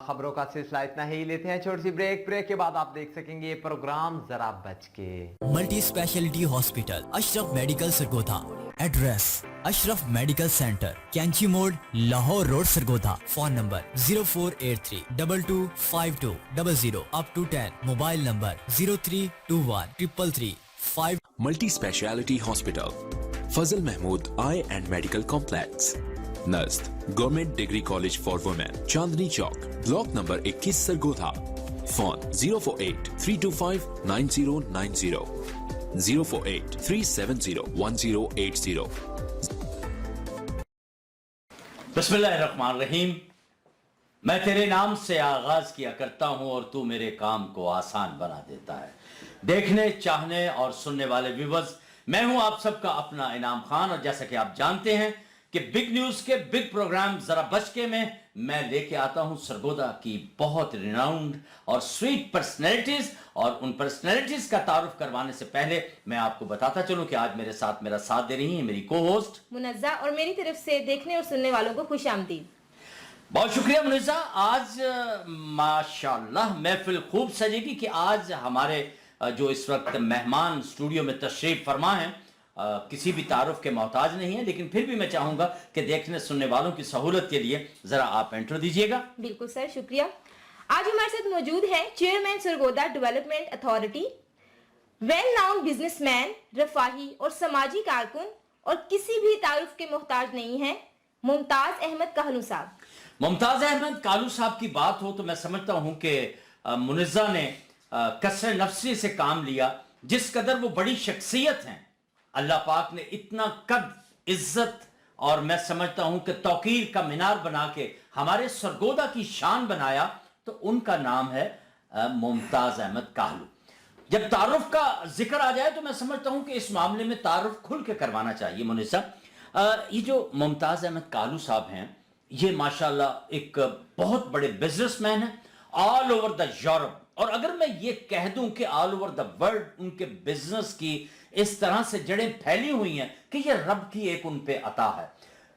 खबरों का सिलसिला इतना ही, लेते हैं छोटी सी ब्रेक के बाद आप देख सकेंगे ये प्रोग्राम जरा बच के। Multi speciality hospital Ashraf medical Sargodha. Address Ashraf medical centre, Kainchi Mor, Lahore road, Sargodha. Phone number 0483225200 up to 10। Mobile number 03213335। Multi speciality hospital, Fazal Mahmood eye and medical complex, नज़द government degree college for women, Chandni Chowk, block number 21, Sargodha. Phone 048-325-9090, 048-370-1080। बिस्मिल्लाहिर्रहमानिर्रहीम। मैं तेरे नाम से आगाज किया करता हूं और तू मेरे काम को आसान बना देता है। देखने, चाहने और सुनने वाले व्यूअर्स, मैं हूं आप सबका अपना इनाम खान, और जैसा कि आप जानते हैं कि बिग न्यूज के बिग प्रोग्राम जरा बचके में मैं लेके आता हूं सरगोधा की बहुत रिनाउंड और स्वीट पर्सनैलिटीज। और उन पर्सनैलिटीज का तारुफ करवाने से पहले मैं आपको बताता चलूं कि आज मेरे साथ मेरा साथ दे रही है मेरी को होस्ट मुनज़्ज़ा, और मेरी तरफ से देखने और सुनने वालों को खुश आमदीद। बहुत शुक्रिया मुनज़्ज़ा। आज माशाल्लाह महफिल खूब सजेगी कि आज हमारे जो इस वक्त मेहमान स्टूडियो में तशरीफ फरमा हैं किसी भी तारुफ के मोहताज नहीं है, लेकिन फिर भी मैं चाहूंगा कि देखने सुनने वालों की सहूलत के लिए जरा आप इंट्रो दीजिएगा। बिल्कुल सर, शुक्रिया। आज हमारे साथ मौजूद है chairman Sargodha development authority, well known businessman, रफाही और समाजी कारकुन, और किसी भी तारुफ के मोहताज नहीं है, मुमताज अहमद कालू साहब। मुमताज अहमद कालू साहब की बात हो तो मैं समझता हूं कि मुनज़्ज़ा ने कसर नफ्सी से काम लिया। जिस कदर वो बड़ी शख्सियत हैं, अल्लाह पाक ने इतना कद, इज्जत और मैं समझता हूं कि तौकीर का मीनार बना के हमारे सरगोधा की शान बनाया, तो उनका नाम है मुमताज अहमद कालू। जब तारुफ का जिक्र आ जाए तो मैं समझता हूं कि इस मामले में तारुफ खुल के करवाना चाहिए। मुनिसा, ये जो मुमताज अहमद कालू साहब हैं, ये माशाल्लाह एक बहुत बड़े बिजनेसमैन हैं ऑल ओवर द यूरोप। और अगर मैं ये कह दूं कि ऑल ओवर द वर्ल्ड उनके बिजनेस की इस तरह से जड़ें फैली हुई हैं कि ये रब की एक उन पे अता है।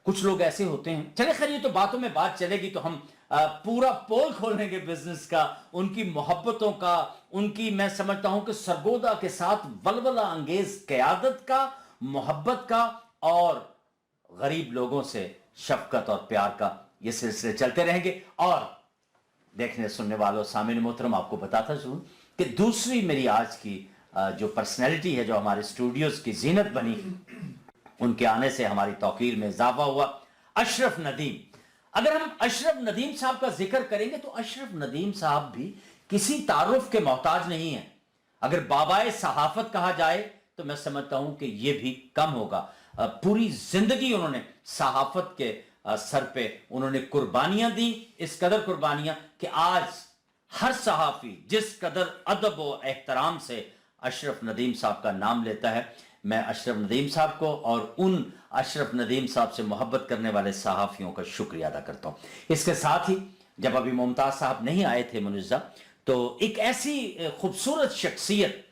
कुछ लोग ऐसे होते हैं, चले खैर ये तो बातों में बात चलेगी, तो हम पूरा पोल खोलेंगे बिजनेस का, उनकी मोहब्बतों का, उनकी मैं समझता हूं कि सरगोधा के साथ वलवला अंगेज क़यादत का, मोहब्बत का और गरीब लोगों से शफकत और प्यार का, ये सिलसिले चलते रहेंगे। और देखने सुनने वालों सामिन मोहतरम, आपको बताता चलूं कि दूसरी मेरी आज की जो पर्सनैलिटी है, जो हमारे स्टूडियोज की जीनत बनी, उनके आने से हमारी तौकीर में इजाफा हुआ, अशरफ नदीम। अगर हम अशरफ नदीम साहब का जिक्र करेंगे तो अशरफ नदीम साहब भी किसी तारुफ के मोहताज नहीं है। अगर बाबाए सहाफत कहा जाए तो मैं समझता हूं कि यह भी कम होगा। पूरी जिंदगी उन्होंने सहाफत के सर पे उन्होंने कुर्बानियां दी, इस कदर कुर्बानियां कि आज हर सहाफी जिस कदर अदब व एहतराम से अशरफ नदीम साहब का नाम लेता है, मैं अशरफ नदीम साहब को और उन अशरफ नदीम साहब से मोहब्बत करने वाले सहाफ़ियों का शुक्रिया अदा करता हूँ। इसके साथ ही जब अभी मुमताज़ साहब नहीं आए थे मुनज़्ज़ा, तो एक ऐसी खूबसूरत शख्सियत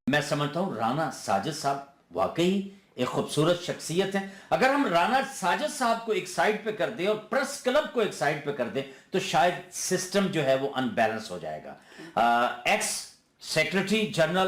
मैं समझता हूँ राना साजिद साहब वाकई एक खूबसूरत शख्सियत है। अगर हम राना साजिद साहब को एक साइड पे कर दें और प्रेस क्लब को एक साइड पे कर दें तो शायद सिस्टम जो है वो अनबैलेंस हो जाएगा। X secretary general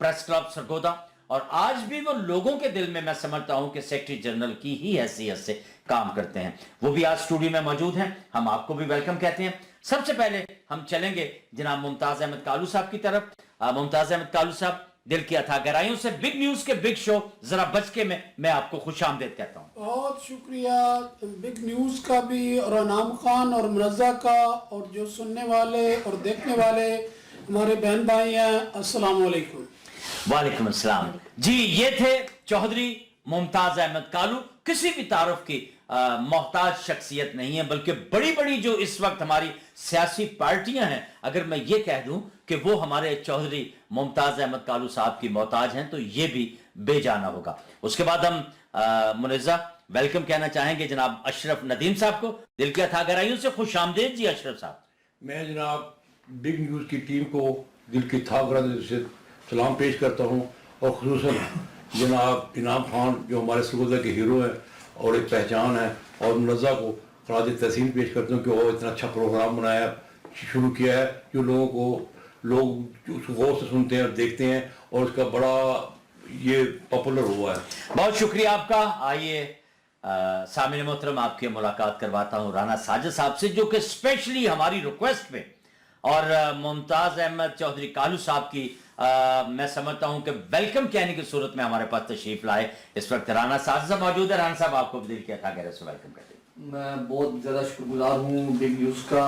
press club Sargodha, और आज भी वो लोगों के दिल में मैं समझता हूं कि सेक्रेटरी जनरल की ही हैसियत से काम करते हैं। वो भी आज स्टूडियो में मौजूद हैं, हम आपको भी वेलकम कहते हैं। सबसे पहले हम चलेंगे जनाब मुमताज अहमद कालू साहब की तरफ। मुमताज अहमद कालू साहब, दिल की अथा गहराइयों से बिग न्यूज के बिग शो जरा बचके में मैं आपको खुश आमदेद कहता हूँ। बहुत शुक्रिया बिग न्यूज का भी, और अनाम खान और मुनज़्ज़ा का, और जो सुनने वाले और देखने वाले हमारे बहन भाई हैं, अस्सलाम वालेकुम। वालेकुम अस्सलाम जी। ये थे चौधरी मुमताज अहमद कालू, किसी भी तारुफ की मोहताज शख्सियत नहीं है, बल्कि बड़ी बड़ी जो इस वक्त हमारी सियासी पार्टियां हैं, अगर मैं ये कह दूं कि वो हमारे चौधरी मुमताज अहमद कालू साहब की मोहताज हैं तो ये भी बेजाना होगा। उसके बाद हम मुनज़्ज़ा वेलकम कहना चाहेंगे जनाब अशरफ नदीम साहब को। दिल की अथा गहराइयों से खुश आमदेद जी अशरफ साहब। मैं जनाब बिग न्यूज़ की टीम को दिल की था गहराइयों से सलाम पेश करता हूँ, और खुसूसन जनाब इनाम खान जो हमारे सरगोधा के हीरो हैं और एक पहचान है, और मुनज़्ज़ा को खराज तहसीन पेश करता हूँ कि वो इतना अच्छा प्रोग्राम बनाया शुरू किया है जो लोग उसको गौर से सुनते हैं और देखते हैं और उसका बड़ा ये पॉपुलर हुआ है। बहुत शुक्रिया आपका। आइए सामिन मोहतरम आपकी मुलाकात करवाता हूं राना साजिद साहब से, जो कि स्पेशली हमारी रिक्वेस्ट पे और मुमताज अहमद चौधरी कालू साहब की मैं समझता हूं कि वेलकम कहने की सूरत में हमारे पास तशरीफ लाए। इस वक्त राना साजिद साहब मौजूद है। राना साहब आपको दिल के अता गहरे से वेलकम करते हैं। मैं बहुत ज़्यादा शुक्रगुजार हूँ बिग न्यूज़ का,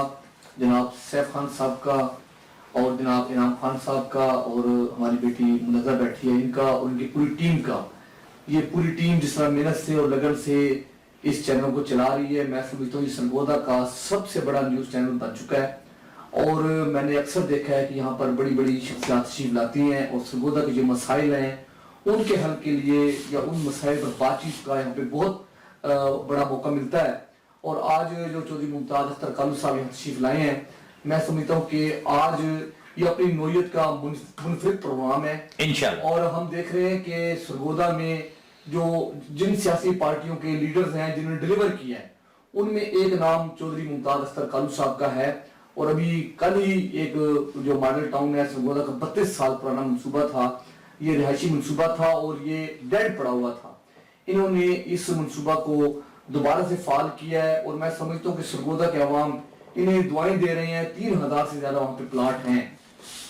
जनाब सैफ खान साहब का और जनाब इनाम खान साहब का और हमारी बेटी मुनज़्ज़ा बैठी है इनका और उनकी पूरी टीम का। ये पूरी टीम जिस तरह मेहनत से और लगन से इस चैनल को चला रही है, मैं समझता हूँ ये सरगोदा का सबसे बड़ा न्यूज़ चैनल बन चुका है। और मैंने अक्सर देखा है कि यहाँ पर बड़ी बड़ी शख्सियात तशरीफ लाती हैं और सरगोदा के जो मसाइल हैं उनके हल के लिए या उन मसाइल पर बातचीत का यहाँ पे बहुत बड़ा मौका मिलता है। और आज जो चौधरी मुमताज अख्तर कालू साहब यहाँ तशरीफ लाए हैं, मैं समझता हूँ कि आज ये अपनी नौयत का मुनफरिद प्रोग्राम है इंशाअल्लाह। और हम देख रहे हैं कि सरगोदा में जो जिन सियासी पार्टियों के लीडर्स हैं जिन्होंने डिलीवर किया है उनमें एक नाम चौधरी मुमताज अख्तर कालू साहब का है। और अभी कल ही एक जो मॉडल टाउन है सरगोदा का 32 साल पुराना मनसूबा था, ये रिहायशी मनसूबा था और ये डेड पड़ा हुआ था। इन्होंने इस मनसूबा को दोबारा से फाल किया है और मैं समझता हूँ कि सरगोदा के अवाम इन्हें दुआएं दे रहे हैं। 3000 से ज्यादा वहाँ पे प्लाट हैं।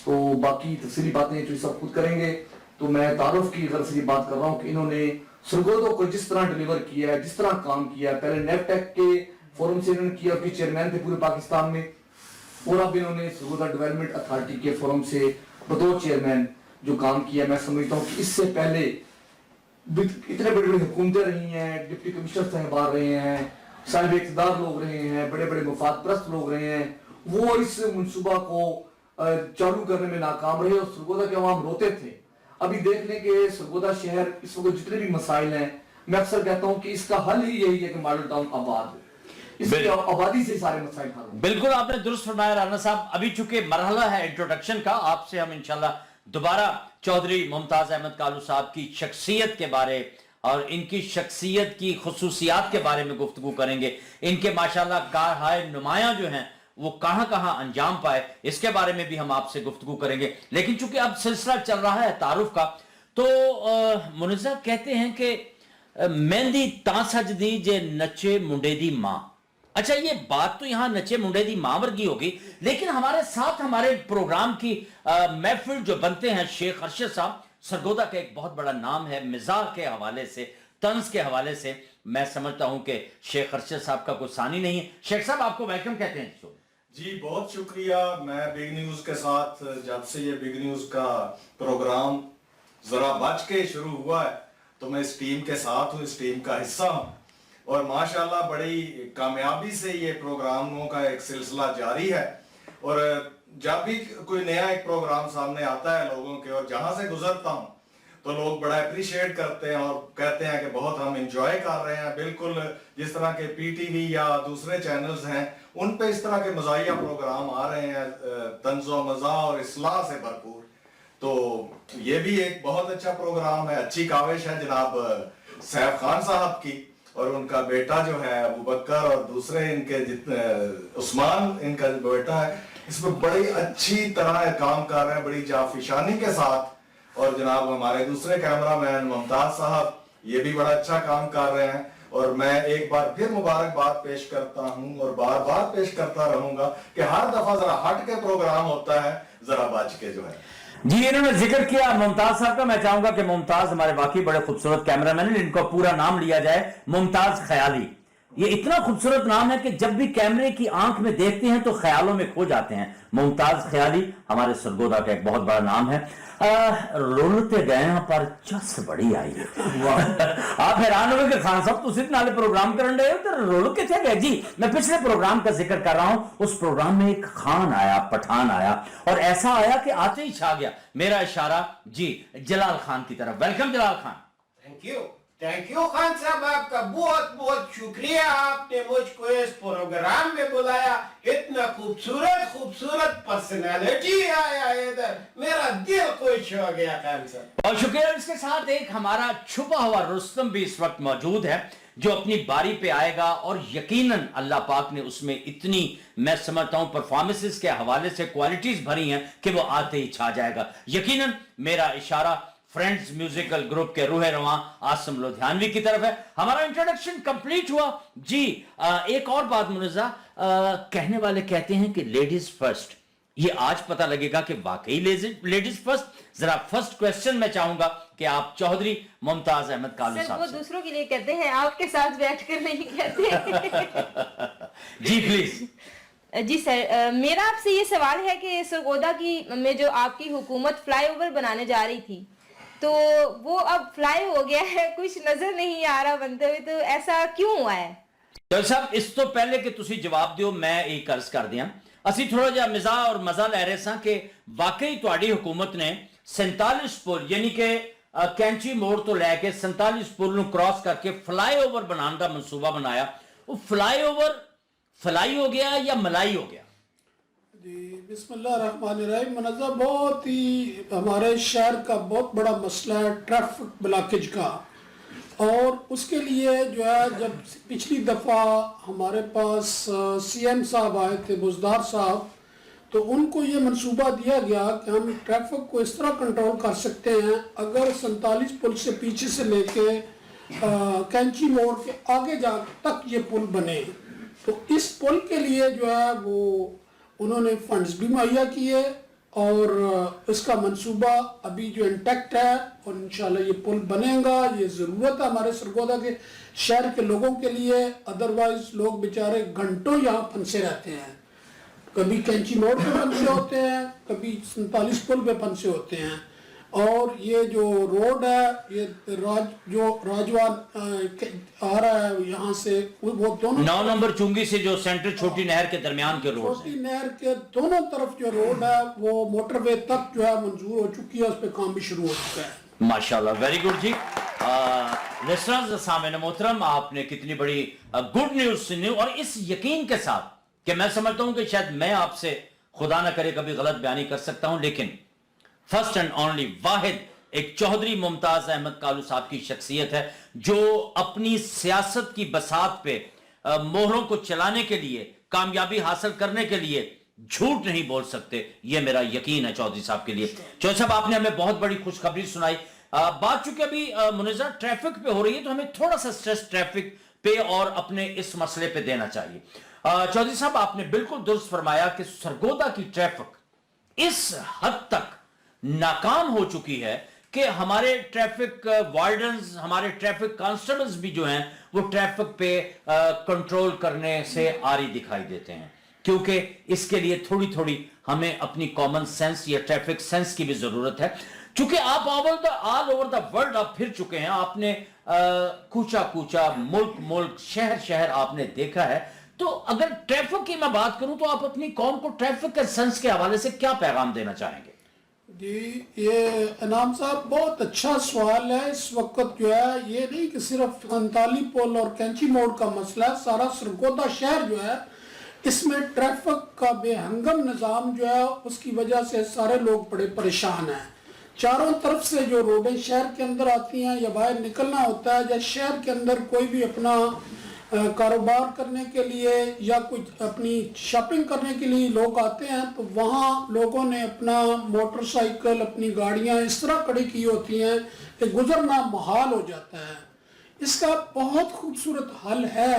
तो बाकी तफसीली बातें जो सब खुद करेंगे। तो मैं तारुफ की गर्ज से बात कर रहा हूँ कि इन्होंने सरगोदा को जिस तरह डिलीवर किया है, जिस तरह काम किया है, पहले नेफटेक के फोरम से इन्होंने किया, उनके चेयरमैन थे पूरे पाकिस्तान में, और अब इन्होंने सरगोदा डेवलपमेंट अथॉरिटी के फोरम से बतौर चेयरमैन जो काम किया, मैं समझता हूँ कि इससे पहले इतने बड़ी बड़ी हुकूमतें रही हैं, डिप्टी कमिश्नर साहब रहे हैं, साहिब इक़्तिदार लोग रहे हैं, बड़े बड़े मुफाद परस्त लोग रहे हैं, वो इस मनसूबा को चालू करने में नाकाम रहे और सरगोदा के अवाम रोते थे। अभी देख लें कि सरगोदा शहर इस वक्त जितने भी मसाइल हैं, मैं अक्सर कहता हूँ कि इसका हल ही यही है कि मॉडल टाउन आबाद हो, इसकी आबादी से सारे मसाइल हल हों। बिल्कुल आपने दुरुस्त फरमाया राना साहब। अभी चूंकि मरहला है इंट्रोडक्शन का, आपसे हम इंशाल्लाह दोबारा चौधरी मुमताज अहमद कालू साहब की शख्सियत के बारे और इनकी शख्सियत की खुसूसियात के बारे में गुफ्तगू करेंगे। इनके माशाल्लाह कारहाय नुमायां जो हैं वो कहां कहां अंजाम पाए, इसके बारे में भी हम आपसे गुफ्तगू करेंगे। लेकिन चूंकि अब सिलसिला चल रहा है तारुफ का, तो मुनज़्ज़ा कहते हैं कि मेहंदी तां सजदी जे नचे मुंडे दी मां। अच्छा, ये बात तो यहां नचे मुंडे दी मां वर्गी होगी, लेकिन हमारे साथ हमारे प्रोग्राम की महफिल जो बनते हैं शेख अरशद साहब, सरगोदा का एक बहुत बड़ा नाम है मिजाज के हवाले से, तंज के हवाले से। मैं समझता हूं कि शेख अरशद साहब का कोई सानी नहीं है। शेख साहब आपको वेलकम कहते हैं। जी बहुत शुक्रिया। मैं बिग न्यूज के साथ जब से ये बिग न्यूज का प्रोग्राम जरा बच के शुरू हुआ है तो मैं इस टीम के साथ हूँ, इस टीम का हिस्सा हूँ और माशाल्लाह बड़ी कामयाबी से ये प्रोग्रामों का एक सिलसिला जारी है। और जब भी कोई नया एक प्रोग्राम सामने आता है लोगों के और जहां से गुजरता हूँ तो लोग बड़ा अप्रिशिएट करते हैं और कहते हैं कि बहुत हम इंजॉय कर रहे हैं। बिल्कुल जिस तरह के पीटीवी या दूसरे चैनल्स हैं उन पे इस तरह के मज़ाहिया प्रोग्राम आ रहे हैं तंज़ो मज़ा और इस्लाह से भरपूर, तो ये भी एक बहुत अच्छा प्रोग्राम है। अच्छी काविश है जनाब सैफ खान साहब की और उनका बेटा जो है अबू बकर और दूसरे इनके जितने उस्मान इनका जो बेटा है, इसमें बड़ी अच्छी तरह काम कर रहे हैं, बड़ी जाफिशानी के साथ। और जनाब हमारे दूसरे कैमरामैन मुमताज साहब ये भी बड़ा अच्छा काम कर रहे हैं और मैं एक बार फिर मुबारकबाद पेश करता हूं और बार बार पेश करता रहूंगा कि हर दफा जरा हट के प्रोग्राम होता है, जरा बच के जो है। जी, इन्होंने जिक्र किया मुमताज साहब का। मैं चाहूंगा कि मुमताज हमारे वाकई बड़े खूबसूरत कैमरामैन हैं, इनका पूरा नाम लिया जाए मुमताज ख्याली। ये इतना खूबसूरत नाम है कि जब भी कैमरे की आंख में देखते हैं तो ख्यालों में खो जाते हैं। मुमताज ख्याली हमारे सरगोदा का एक बहुत बड़ा नाम है। रोलते गए हैं पर चस बड़ी आई है। आप हैरान हो कि खान साहब तुम इतने नाले प्रोग्राम कर रहे हो तो रोल कितने गए। जी, मैं पिछले प्रोग्राम का जिक्र कर रहा हूं। उस प्रोग्राम में एक खान आया, पठान आया और ऐसा आया कि आते ही छा गया मेरा इशारा जी जलाल खान की तरफ। Welcome Jalal Khan. Thank you Khan साहब, आपका बहुत बहुत शुक्रिया। आपने मुझको इस प्रोग्राम में बुलाया, इतना खूबसूरत खूबसूरत पर्सनालिटी आया इधर, मेरा दिल खुश हो गया खान साहब। बहुत शुक्रिया। इसके साथ एक हमारा छुपा हुआ रुस्तम भी इस वक्त मौजूद है। जो अपनी बारी पे आएगा और यकीनन अल्लाह पाक ने उसमें इतनी, मैं समझता हूं, परफॉर्मेंसेस के हवाले से क्वालिटीज भरी हैं कि वो आते ही छा जाएगा। यकीनन मेरा इशारा फ्रेंड्स म्यूजिकल ग्रुप के रूह रवां आसिम लोधियानवी की तरफ है। हमारा इंट्रोडक्शन कंप्लीट हुआ जी। एक और बात मुनज़्ज़ा, कहने वाले कहते हैं कि लेडीज फर्स्ट, ये आज पता लगेगा कि वाकई लेडीज फर्स्ट। जरा फर्स्ट क्वेश्चन मैं चाहूंगा कि आप चौधरी मुमताज अहमद कालू साहब वो दूसरों के लिए कहते हैं, आपके साथ बैठ कर नहीं कहते। जी प्लीज। जी सर, मेरा आपसे ये सवाल है कि सरगोदा की में जो आपकी हुकूमत फ्लाईओवर बनाने जा रही थी, तो वो अब फ्लाई हो गया है, कुछ नजर नहीं आ रहा बनते हुए, तो ऐसा क्यों हुआ है? तो साहब, इस तो पहले कि तुसी जवाब दियो, मैं एक अर्ज कर दिया, ਅਸੀਂ थोड़ा ਜਿਹਾ ਮਿਜ਼ਾਹ और मजा ਲੈ ਰਹੇ ਸਾਂ कि वाकई ਤੁਹਾਡੀ हुकूमत ने 47 पुल यानी कि कैंची मोड़ तो लैके 47 पुल ਨੂੰ क्रॉस करके फ्लाईओवर बनाने का मंसूबा बनाया। वो फ्लाईओवर फलाई हो गया या मलाई हो गया? जी बिस्मिल्लाहिर्रहमानिर्रहीम। मुनज़्ज़ा, बहुत ही हमारे शहर का बहुत बड़ा मसला है ट्रैफिक ब्लॉकेज का, और उसके लिए जो है जब पिछली दफ़ा हमारे पास सीएम साहब आए थे, बुज़दार साहब, तो उनको ये मंसूबा दिया गया कि हम ट्रैफिक को इस तरह कंट्रोल कर सकते हैं, अगर 47 पुल से पीछे से लेके कैंची मोड़ के आगे जा तक ये पुल बने। तो इस पुल के लिए जो है वो उन्होंने फंड्स भी मुहैया किए, और इसका मंसूबा अभी जो इंटैक्ट है, और इंशाल्लाह ये पुल बनेगा। ये ज़रूरत है हमारे सरगोदा के शहर के लोगों के लिए, अदरवाइज लोग बेचारे घंटों यहाँ फंसे रहते हैं, कभी कैंची मोड़ पे फंसे होते हैं, कभी 47 पुल पे फंसे होते हैं। और ये जो रोड है, ये राजवान आ रहा है यहाँ से, वो दोनों 9 नंबर चुंगी से जो सेंटर छोटी नहर के दरमियान के रोड, छोटी नहर के दोनों तरफ जो रोड है वो मोटरवे तक जो है मंजूर हो चुकी है, उस पर काम भी शुरू हो चुका है। माशाल्लाह, वेरी गुड जी। लिसनर्स, सामईन मोहतरम, आपने कितनी बड़ी गुड न्यूज सुनी, और इस यकीन के साथ कि मैं समझता हूं कि शायद मैं आपसे खुदा ना करे कभी गलत बयानी कर सकता हूं, लेकिन फर्स्ट एंड ओनली वाहिद एक चौधरी मुमताज अहमद कालू साहब की शख्सियत है जो अपनी सियासत की बसात पे मोहरों को चलाने के लिए, कामयाबी हासिल करने के लिए झूठ नहीं बोल सकते। ये मेरा यकीन है चौधरी साहब के लिए। चौधरी साहब, आपने हमें बहुत बड़ी खुशखबरी सुनाई। बात चूंकि अभी मुनज़्ज़ा ट्रैफिक पे हो रही है, तो हमें थोड़ा सा स्ट्रेस ट्रैफिक पे और अपने इस मसले पे देना चाहिए। चौधरी साहब, आपने बिल्कुल दुरुस्त फरमाया कि सरगोदा की ट्रैफिक इस हद तक नाकाम हो चुकी है कि हमारे ट्रैफिक वार्डन्स, हमारे ट्रैफिक कांस्टेबल्स भी जो हैं वो ट्रैफिक पे कंट्रोल करने से आरी दिखाई देते हैं, क्योंकि इसके लिए थोड़ी थोड़ी हमें अपनी कॉमन सेंस या ट्रैफिक सेंस की भी जरूरत है। चूंकि आप ऑल ओवर द वर्ल्ड आप फिर चुके हैं, आपने कूचा कूचा, मुल्क शहर शहर आपने देखा है, तो अगर ट्रैफिक की मैं बात करूं तो आप अपनी कौम को ट्रैफिक के सेंस के हवाले से क्या पैगाम देना चाहेंगे? जी, ये इनाम साहब बहुत अच्छा सवाल है। इस वक्त जो है ये नहीं कि सिर्फ 39 पुल और कैंची मोड़ का मसला है, सारा सरगोदा शहर जो है इसमें ट्रैफिक का बेहंगम निज़ाम जो है उसकी वजह से सारे लोग बड़े परेशान हैं। चारों तरफ से जो रोडें शहर के अंदर आती हैं या बाहर निकलना होता है, या शहर के अंदर कोई भी अपना कारोबार करने के लिए या कुछ अपनी शॉपिंग करने के लिए लोग आते हैं, तो वहाँ लोगों ने अपना मोटरसाइकिल, अपनी गाड़ियाँ इस तरह खड़ी की होती हैं कि गुजरना मुहाल हो जाता है। इसका बहुत खूबसूरत हल है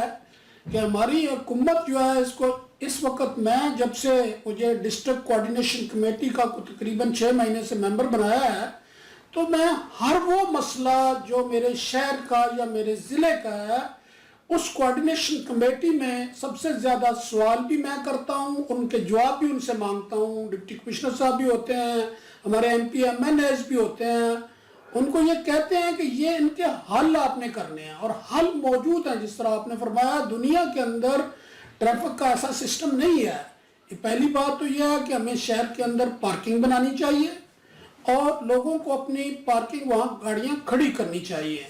कि हमारी हुकूमत जो है इसको, इस वक्त मैं जब से मुझे डिस्ट्रिक्ट कोऑर्डिनेशन कमेटी का तकरीबन 6 महीने से मेंबर बनाया है, तो मैं हर वो मसला जो मेरे शहर का या मेरे ज़िले का है उस कोऑर्डिनेशन कमेटी में सबसे ज़्यादा सवाल भी मैं करता हूँ, उनके जवाब भी उनसे मांगता हूँ। डिप्टी कमिश्नर साहब भी होते हैं, हमारे MP MNAs भी होते हैं, उनको ये कहते हैं कि ये इनके हल आपने करने हैं, और हल मौजूद हैं। जिस तरह आपने फरमाया, दुनिया के अंदर ट्रैफिक का ऐसा सिस्टम नहीं है। ये पहली बात तो यह है कि हमें शहर के अंदर पार्किंग बनानी चाहिए और लोगों को अपनी पार्किंग वहाँ गाड़ियाँ खड़ी करनी चाहिए,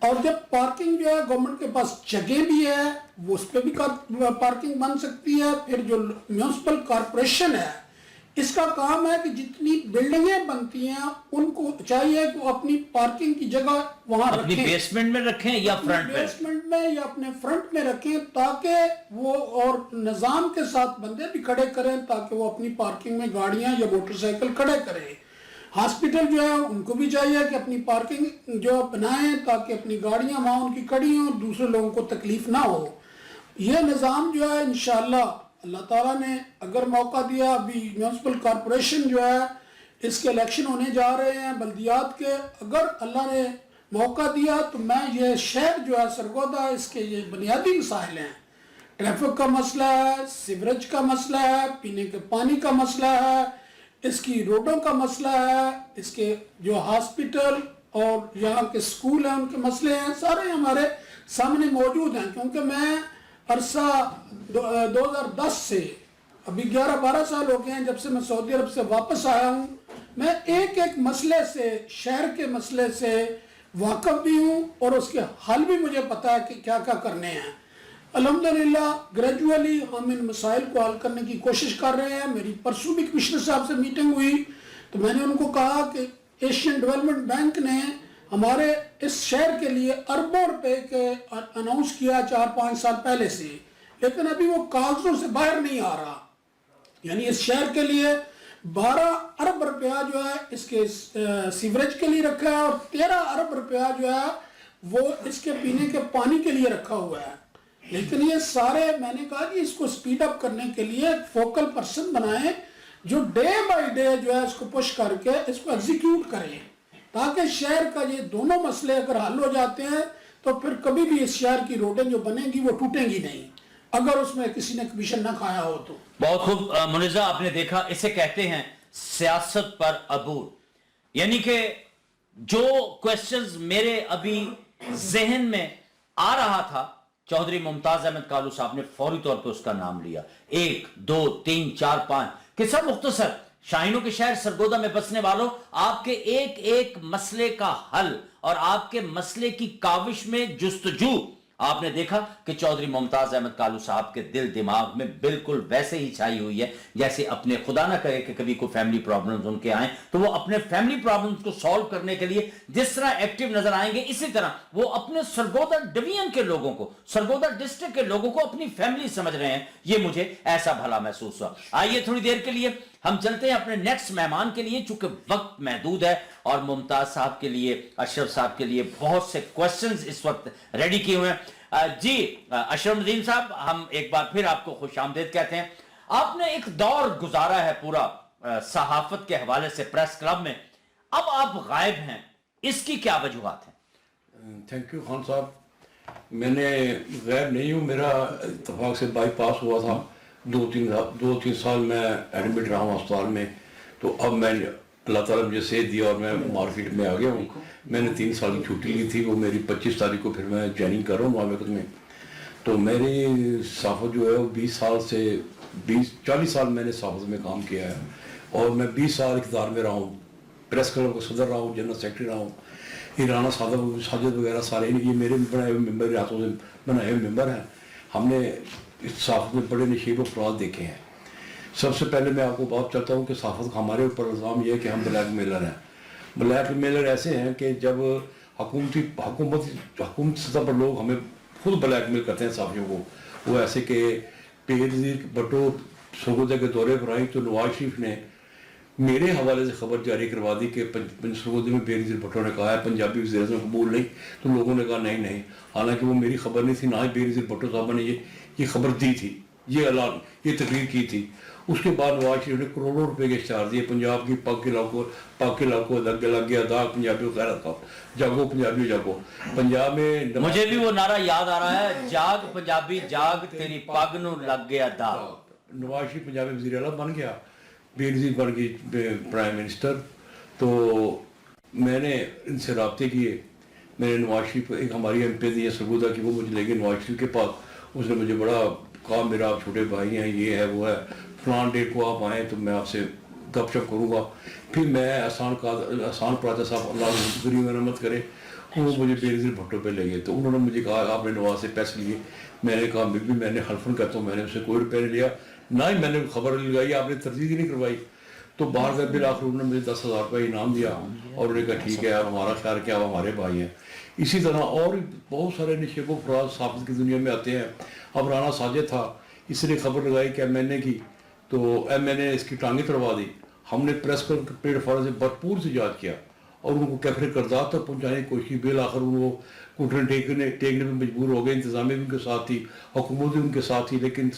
और जब पार्किंग जो है गवर्नमेंट के पास जगह भी है वो उस पर भी पार्किंग बन सकती है। फिर जो म्यूनसिपल कॉरपोरेशन है اس کا کام ہے کہ جتنی بلڈنگیں بنتی ہیں ان کو چاہیے کہ وہ اپنی پارکنگ کی جگہ وہاں رکھیں, اپنی بیسمنٹ میں رکھیں یا فرنٹ میں, بیسمنٹ میں یا اپنے فرنٹ میں رکھیں, تاکہ وہ اور نظام کے ساتھ بندے بھی کھڑے کریں تاکہ وہ اپنی پارکنگ میں گاڑیاں یا موٹر سائیکل کھڑے کریں. ہاسپٹل جو ہے ان کو بھی چاہیے کہ اپنی پارکنگ جو بنائیں تاکہ اپنی گاڑیاں وہاں ان کی کھڑی ہوں, دوسرے لوگوں کو تکلیف نہ ہو. یہ نظام جو ہے انشاءاللہ اللہ تعالیٰ نے اگر موقع دیا, ابھی میونسپل کارپوریشن جو ہے اس کے الیکشن ہونے جا رہے ہیں بلدیات کے, اگر اللہ نے موقع دیا تو میں یہ شہر جو ہے سرگودا, اس کے یہ بنیادی مسائل ہیں, ٹریفک کا مسئلہ ہے, سیوریج کا مسئلہ ہے, پینے کے پانی کا مسئلہ ہے, اس کی روڈوں کا مسئلہ ہے, اس کے جو ہاسپٹل اور یہاں کے سکول ہیں ان کے مسئلے ہیں, سارے ہمارے سامنے موجود ہیں. کیونکہ میں عرصہ 2010 سے ابھی 11-12 سال ہو گئے ہیں جب سے میں سعودی عرب سے واپس آیا ہوں, میں ایک ایک مسئلے سے, شہر کے مسئلے سے واقف بھی ہوں اور اس کے حل بھی مجھے پتا ہے کہ کیا کیا کرنے ہیں. الحمدللہ گریجولی ہم ان مسائل کو حل کرنے کی کوشش کر رہے ہیں. میری پرسوں بھی کمشنر صاحب سے میٹنگ ہوئی تو میں نے ان کو کہا کہ ایشین ڈیولپمنٹ بینک نے ہمارے اس شہر کے لیے اربوں روپے کے اناؤنس کیا 4-5 سال پہلے سے, لیکن ابھی وہ کاغذوں سے باہر نہیں آ رہا. یعنی اس شہر کے لیے 12 ارب روپیہ جو ہے اس کے سیوریج کے لیے رکھا ہے اور 13 ارب روپیہ جو ہے وہ اس کے پینے کے پانی کے لیے رکھا ہوا ہے. لیکن یہ سارے میں نے کہا کہ اس کو سپیڈ اپ کرنے کے لیے فوکل پرسن بنائیں جو ڈے بائی ڈے جو ہے اس کو پش کر کے اس کو ایگزیکیوٹ کریں, تاکہ شہر کا یہ دونوں مسئلے اگر حل ہو جاتے ہیں تو پھر کبھی بھی اس شہر کی روڈیں جو بنیں گی وہ ٹوٹیں گی نہیں, اگر اس میں کسی نے کمیشن نہ کھایا ہو تو. بہت خوب منزہ, آپ نے دیکھا اسے کہتے ہیں سیاست پر عبور. یعنی کہ جو کویسچنز میرے ابھی ذہن میں آ رہا تھا, چودھری ممتاز احمد کالو صاحب نے فوری طور پہ اس کا نام لیا. 1 2 3 4 5 کہ سب مختصر شاہینوں کے شہر سرگودا میں بسنے والوں, آپ کے ایک ایک مسئلے کا حل اور آپ کے مسئلے کی کاوش میں جستجو آپ نے دیکھا کہ چودھری ممتاز احمد کالو صاحب کے دل دماغ میں بالکل ویسے ہی چھائی ہوئی ہے جیسے اپنے خدا نہ کرے کہ کبھی کوئی فیملی پرابلمز ان کے آئیں تو وہ اپنے فیملی پرابلمز کو سالو کرنے کے لیے جس طرح ایکٹیو نظر آئیں گے, اسی طرح وہ اپنے سرگودا ڈویژن کے لوگوں کو, سرگودا ڈسٹرکٹ کے لوگوں کو اپنی فیملی سمجھ رہے ہیں. یہ مجھے ایسا بھلا محسوس ہوا. آئیے تھوڑی دیر کے لیے ہم چلتے ہیں اپنے نیکسٹ مہمان کے لیے, چونکہ وقت محدود ہے اور ممتاز صاحب کے لیے, اشرف صاحب کے لیے بہت سے کویسچنز اس وقت ریڈی کیے ہوئے ہیں. جی اشرف ندیم صاحب, ہم ایک بار پھر آپ کو خوش آمدید کہتے ہیں. آپ نے ایک دور گزارا ہے پورا صحافت کے حوالے سے پریس کلب میں, اب آپ غائب ہیں, اس کی کیا وجوہات ہیں؟ تھینک یو خان صاحب. میں نے غائب نہیں ہوں, میرا اتفاق سے بائی پاس ہوا تھا, 2-3 سال میں ایڈمٹ رہا ہوں اسپتال میں. تو اب میں اللہ تعالیٰ مجھے صحت دیا اور میں مارکیٹ میں آ گیا ہوں. میں نے 3 سال کی چھٹی لی تھی, وہ میری 25 تاریخ کو پھر میں جوائننگ کر رہا ہوں معاوقت میں. تو میری صحافت جو ہے وہ 20 سال سے 40 سال میں نے صحافت میں کام کیا ہے اور میں 20 سال اقتدار میں رہا ہوں, پریس کلب کا صدر رہا ہوں, جنرل سیکرٹری رہا ہوں. یہ رانا ساجد وغیرہ سارے یہ میرے بنائے ہوئے ممبر, ریاستوں سے بنائے ہوئے ممبر ہیں. ہم نے اس صحافت میں بڑے نشیب و فراز دیکھے ہیں. سب سے پہلے میں آپ کو بات چاہتا ہوں کہ صحافت کا ہمارے اوپر الزام یہ ہے کہ ہم بلیک میلر ہیں. بلیک میلر ایسے ہیں کہ جب حکومت سطح پر لوگ ہمیں خود بلیک میل کرتے ہیں صحافیوں کو. وہ ایسے کہ بے بھٹو سرگودا کے دورے پر آئی تو نواز شریف نے میرے حوالے سے خبر جاری کروا دی کہ سرگودا میں بے نظیر بھٹو نے کہا ہے پنجابی وزیر اعظم قبول نہیں. تو لوگوں نے کہا نہیں, حالانکہ وہ میری خبر نہیں تھی, نہ ہی بے نظیر بھٹو صاحب نے یہ خبر دی تھی, یہ اعلان یہ تقریر کی تھی. اس کے بعد نواز شریف نے کروڑوں روپے کے اشتہار دیے پنجاب کی پاک کے علاقوں لگ گیا داغ پنجابی کو غیرت کا, جاگو پنجابی جاگو. پنجاب میں مجھے بھی وہ نعرہ یاد آ رہا ہے, جاگ پنجابی جاگ تیری پگ نو لگ گیا داغ. نواز شریف پنجابی وزیر اعلیٰ بن گیا, بے نظیر بن گئی پرائم منسٹر. تو میں نے ان سے رابطے کیے. میں نے نواز شریف ایک ہماری ایم پی دی ہے سرگودا کی, وہ مجھے لے گئے نواز شریف کے پاس. اس نے مجھے بڑا کہا میرا آپ چھوٹے بھائی ہیں, یہ ہے وہ ہے, فلان ڈیٹ کو آپ آئیں تو میں آپ سے گپ شپ کروں گا. پھر میں احسان پراجا صاحب اللہ غریب مرمت کرے, وہ مجھے بے نظیر بھٹو پہ لے گئے. تو انہوں نے مجھے کہا آپ نے نواز سے پیسے لیے. میں نے کہا میں نے حلفاً کہتا ہوں میں نے اس سے کوئی روپے نہیں لیا, نہ ہی میں نے خبر لگائی, آپ نے تردید ہی نہیں کروائی. تو باہر گئے، بالآخر انہوں نے مجھے 10,000 روپये انعام دیا اور انہوں نے کہا ٹھیک ہے آپ ہمارا خیال کیا، آپ ہمارے بھائی ہیں. اسی طرح اور بہت سارے نشیب و فراز صحافت کی دنیا میں آتے ہیں. اب رانا ساجد تھا، اس نے خبر لگائی کہ ایم این اے کی، تو ایم این اے اس کی ٹانگیں تڑوا دی. ہم نے پریس پلیٹ فارم سے بھرپور سے جانچ کیا اور ان کو کیفر کردار تک پہنچانے کی کوشش کی. بالآخر وہ گھٹنے ٹیکنے میں مجبور ہو گئے. انتظامیہ بھی ان کے ساتھ تھی، حکومت بھی ان کے ساتھ تھی، لیکن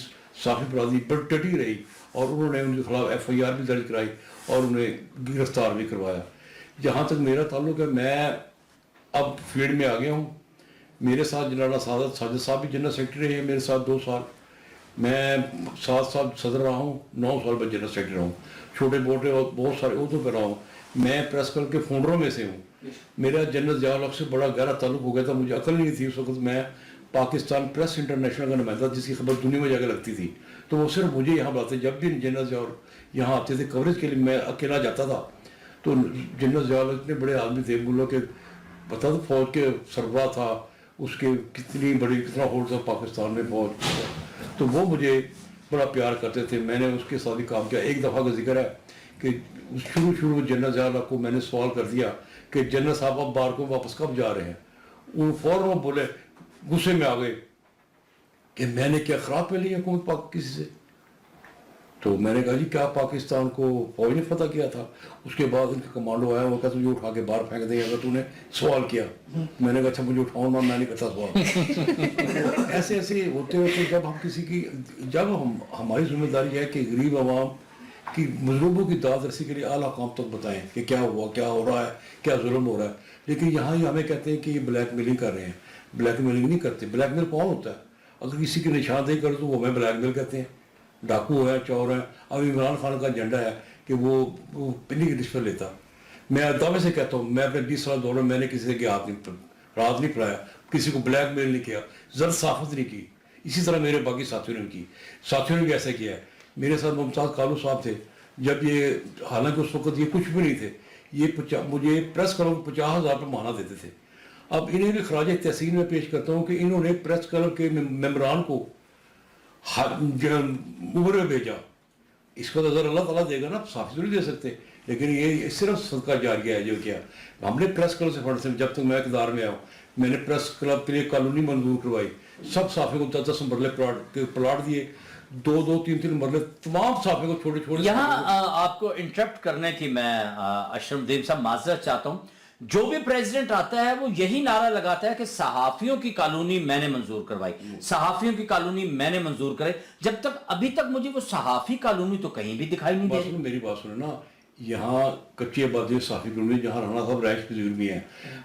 صحافی برادری پر ٹٹی رہی اور انہوں نے ان کے خلاف ایف آئی آر بھی درج کرائی اور انہیں گرفتار بھی کروایا. جہاں تک میرا تعلق ہے، میں اب فیلڈ میں آ گیا ہوں. میرے ساتھ جنرل ساجد صاحب بھی جنرل سیکرٹری رہے ہیں میرے ساتھ 2 سال. میں 7 سال صدر رہا ہوں، 9 سال میں جنرل سیکرٹری رہا ہوں. چھوٹے موٹے اور بہت سارے عہدوں پہ رہا ہوں. میں پریس کلب کے فاؤنڈروں میں سے ہوں. میرا جنرل ضیاء الحق سے بڑا گہرا تعلق ہو گیا تھا. مجھے عقل نہیں تھی اس وقت. میں پاکستان پریس انٹرنیشنل کا نمائندہ، جس کی خبر دنیا میں جا کے لگتی تھی، تو وہ صرف مجھے یہاں بلاتے. جب بھی جنرل ضیاء یہاں آتے تھے کوریج کے لیے، میں اکیلا جاتا تھا. تو جنرل ضیاء الحق اتنے بڑے آدمی تھے، ملک کے پتا تو فوج کے سربراہ تھا، اس کے کتنا ہولڈ تھا پاکستان میں فوج. تو وہ مجھے بڑا پیار کرتے تھے. میں نے اس کے ساتھ بھی کام کیا. ایک دفعہ کا ذکر ہے کہ شروع جنرل ضیاء الحق کو میں نے سوال کر دیا کہ جنرل صاحب اب بار کو واپس کب جا رہے ہیں. وہ فوراً بولے، غصے میں آ گئے کہ میں نے کیا خراب پہ لی حکومت پاک کسی سے. تو میں نے کہا جی کیا پاکستان کو فوج نے فتح کیا تھا؟ اس کے بعد ان کا کمانڈو آیا، وہ کہا تجھے اٹھا کے باہر پھینک دیں اگر تو نے سوال کیا. میں نے کہا اچھا مجھے اٹھاؤں نا، میں نہیں کرتا سوال. ایسے ایسے ہوتے ہوتے جب ہماری ذمہ داری ہے کہ غریب عوام کی مظلوموں کی داد رسی کے لیے اعلیٰ حکام تک بتائیں کہ کیا ہوا، کیا ہو رہا ہے، کیا ظلم ہو رہا ہے. لیکن یہاں ہی ہمیں کہتے ہیں کہ یہ بلیک میلنگ کر رہے ہیں. بلیک میلنگ نہیں کرتے. بلیک میل کون ہوتا ہے؟ اگر کسی کی نشاندہی کرے تو وہ ہمیں بلیک میل کہتے ہیں. ڈاکو ہے، چور ہیں. اب عمران خان کا ایجنڈا ہے کہ وہ پنی کی رشوت لیتا. میں دعوے سے کہتا ہوں، میں اپنے 20 سال دور میں میں نے کسی کے ہاتھ رات نہیں پڑھایا، کسی کو بلیک میل نہیں کیا، زر صحافت نہیں کی. اسی طرح میرے باقی ساتھیوں نے کی. ساتھیوں نے بھی ایسا کیا ہے. میرے ساتھ ممتاز کالو صاحب تھے. جب یہ حالانکہ اس وقت یہ کچھ بھی نہیں تھے، یہ مجھے پریس کلب 50,000 روپے ماہانہ دیتے تھے. اب انہیں بھی خراج تحسین میں پیش کرتا ہوں کہ انہوں نے پریس کلب کے ممبران کو عمر میں بھیجا. اس کا نظر اللہ تعالیٰ دے گا نا، صحافی نہیں دے سکتے. لیکن یہ صرف صدقہ جاریہ ہے جو کیا. ہم نے پریس کلب سے فنڈ سے، جب تک میں اقتدار میں آؤں، میں نے پریس کلب کے لیے کالونی منظور کروائی. سب صحافی کو 10 مرلے پلاٹ دیے، 2 3 مرلے تمام صحافی کو چھوٹے چھوٹے. یہاں آپ کو انٹرپٹ کرنے کی میں اشرف الدین صاحب معذرت چاہتا ہوں. جو بھی پریزیڈنٹ آتا ہے وہ یہی نعرہ لگاتا ہے کہ صحافیوں کی کالونی میں نے منظور کروائی، صحافیوں کی کالونی میں نے منظور کرے. جب تک ابھی تک مجھے وہ صحافی کالونی تو کہیں بھی دکھائی نہیں دے رہی. میری بات سنیں نا، یہاں کچی آبادی صحافی کالونی جہاں رانا صاحب رہائش پذیر بھی ہیں.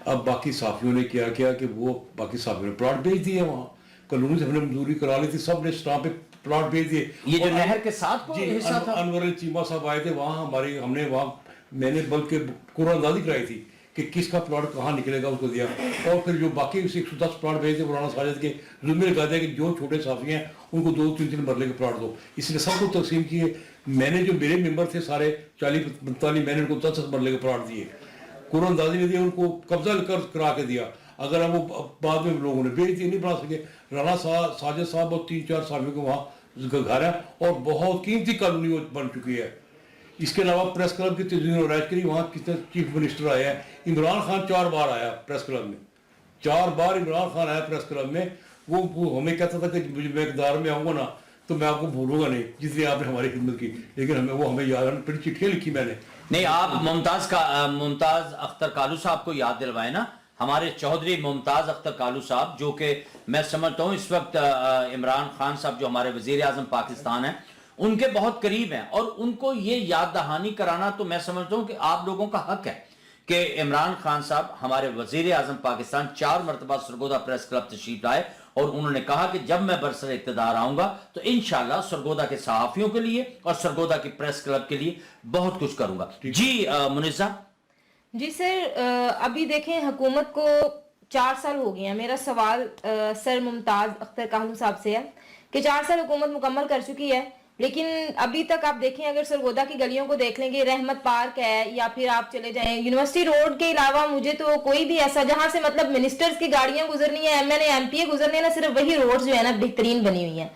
اب باقی صحافیوں نے کیا کہ وہ باقی صحافیوں نے پلاٹ بھیج دیے. وہاں کالونی سے ہم نے منظوری کرا لی تھی، سب نے اسٹامپ پہ پلاٹ بھیج دیے. یہ جو نہر کے ساتھ کو حصہ تھا، انور چیمہ صاحب آئے تھے وہاں ہم نے وہاں میں نے بلکہ قرآن اندازی کرائی تھی کہ کس کا پلاٹ کہاں نکلے گا، اس کو دیا. اور پھر جو باقی 110 پلاٹ بھیج تھے رانا ساجد کے، ذمہ لگا دیا کہ جو چھوٹے صحافی ہیں ان کو 2 3 مرلے کے پلاٹ دو. اس نے سب کو تقسیم کیے. میں نے جو میرے ممبر تھے سارے 40 45، میں نے ان کو 10 مرلے کے پلاٹ دیے. قرآن اندازی نے دیا، ان کو قبضہ کرا کے دیا. اگر وہ بعد میں لوگوں نے بیچ دی، نہیں بنا سکے. رانا ساجد صاحب اور 3 4 صحافیوں کو وہاں گھر ہے اور بہت قیمتی کالونی بن چکی ہے. اس کے علاوہ پریس کلب کی تجزیے و رائج کے لیے وہاں کتنے چیف منسٹر آئے ہیں. عمران خان 4 بار آیا پریس کلب میں، 4 بار عمران خان آیا پریس کلب میں. وہ ہمیں کہتا تھا کہ میں اقتدار میں آؤں گا نا تو میں آپ کو بھولوں گا نہیں جتنی آپ نے ہماری خدمت کی. لیکن ہمیں یاد ہے، پھر چٹھیاں لکھی میں نے. نہیں، آپ ممتاز اختر کالو صاحب کو یاد دلوائے نا. ہمارے چودھری ممتاز اختر کالو صاحب، جو کہ میں سمجھتا ہوں اس وقت عمران خان صاحب جو ہمارے وزیر اعظم پاکستان ہیں ان کے بہت قریب ہیں، اور ان کو یہ یاد دہانی کرانا تو میں سمجھتا ہوں کہ آپ لوگوں کا حق ہے کہ عمران خان صاحب ہمارے وزیر اعظم پاکستان 4 مرتبہ سرگودا پریس کلب تشریف لائے اور انہوں نے کہا کہ جب میں برسر اقتدار آؤں گا تو انشاءاللہ سرگودا کے صحافیوں کے لیے اور سرگودا کی پریس کلب کے لیے بہت کچھ کروں گا. جی منزہ. جی سر، ابھی دیکھیں حکومت کو 4 سال ہو گئے ہیں. میرا سوال سر ممتاز اختر کالو صاحب سے ہے کہ 4 سال حکومت مکمل کر چکی ہے، لیکن ابھی تک آپ دیکھیں اگر سرگودا کی گلیوں کو دیکھ لیں گے، رحمت پارک ہے یا پھر آپ چلے جائیں یونیورسٹی روڈ کے علاوہ مجھے تو کوئی بھی ایسا جہاں سے مطلب منسٹرز کی گاڑیاں گزرنی ہیں، M N A M P A گزرنے ہیں نا، صرف وہی روڈز جو ہے نا بہترین بنی ہوئی ہیں.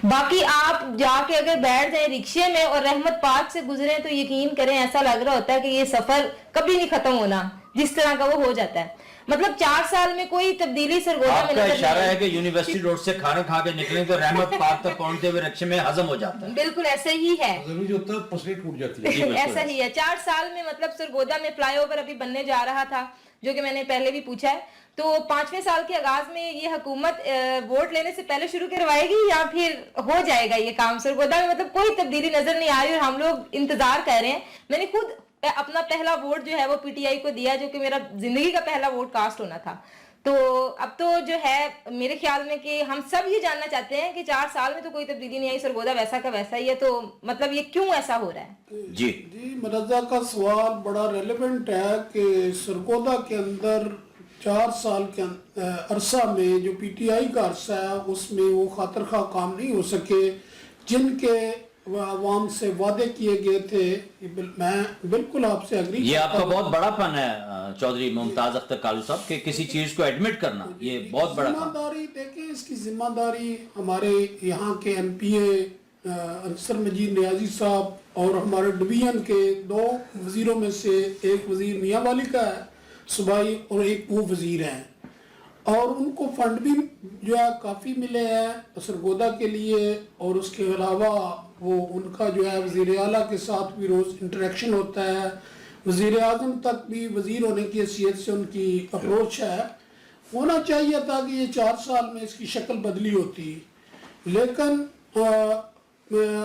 बाकी आप जाके अगर बैठ जाए रिक्शे में और रहमत पार्क से गुजरे तो यकीन करें ऐसा लग रहा होता है कि ये सफर कभी नहीं खत्म होना, जिस तरह का वो हो जाता है। मतलब 4 साल में कोई तब्दीली सरगोदा में आपका इशारा है कि यूनिवर्सिटी रोड से खाना खा के निकलें तो रहमत पार्क तक पहुंचते हुए रिक्शे में हजम हो जाता है। बिल्कुल ऐसे ही है, जरूरी होता है, पसली टूट जाती है। ऐसा ही है। 4 साल में मतलब सरगोदा में फ्लाईओवर अभी बनने जा रहा था, जो कि मैंने पहले भी पूछा है। तो 5वें साल के आगाज में ये हुकूमत वोट लेने से पहले शुरू करवाएगी या फिर हो जाएगा ये काम? सरगोदा में मतलब कोई तब्दीली नजर नहीं आ रही और हम लोग इंतजार कर रहे हैं। मैंने खुद अपना पहला वोट जो है वो पीटीआई को दिया, जो कि मेरा जिंदगी का पहला वोट कास्ट होना था। तो अब तो जो है मेरे ख्याल में कि हम सब ये जानना चाहते हैं कि 4 साल में तो कोई तब्दीली नहीं आई, सरगोदा वैसा का वैसा ही है, तो मतलब ये क्यों ऐसा हो रहा है? जी मुनज़्ज़ा का सवाल बड़ा रेलेवेंट है कि सरगोदा के अंदर 4 साल के अरसा में जो पीटीआई का अरसा है उसमें वो खातिर खा काम नहीं हो सके जिनके आवाम से वादे किए गए थे। मैं बिल्कुल आपसे अग्री। ये आपका बहुत बड़ापन है चौधरी मुमताज अख्तर कालू साहब कि किसी चीज को एडमिट करना, ये बहुत बड़ा जिम्मेदारी। देखिए इसकी जिम्मेदारी हमारे यहाँ के एमपीए अंसर मजीद नियाजी साहब और हमारे डिवीजन के 2 वजीरों में से एक वजीर मियाँ वाली का है सूबाई और एक वो वजीर हैं, और उनको फंड भी जो है काफ़ी मिले हैं सरगोदा के लिए। और उसके अलावा वो उनका जो है वज़ीर आला के साथ भी रोज़ इंटरेक्शन होता है, वज़ीर आज़म तक भी वज़ीर होने की हैसियत से उनकी अप्रोच है। होना चाहिए था कि ये 4 साल में इसकी शक्ल बदली होती, लेकिन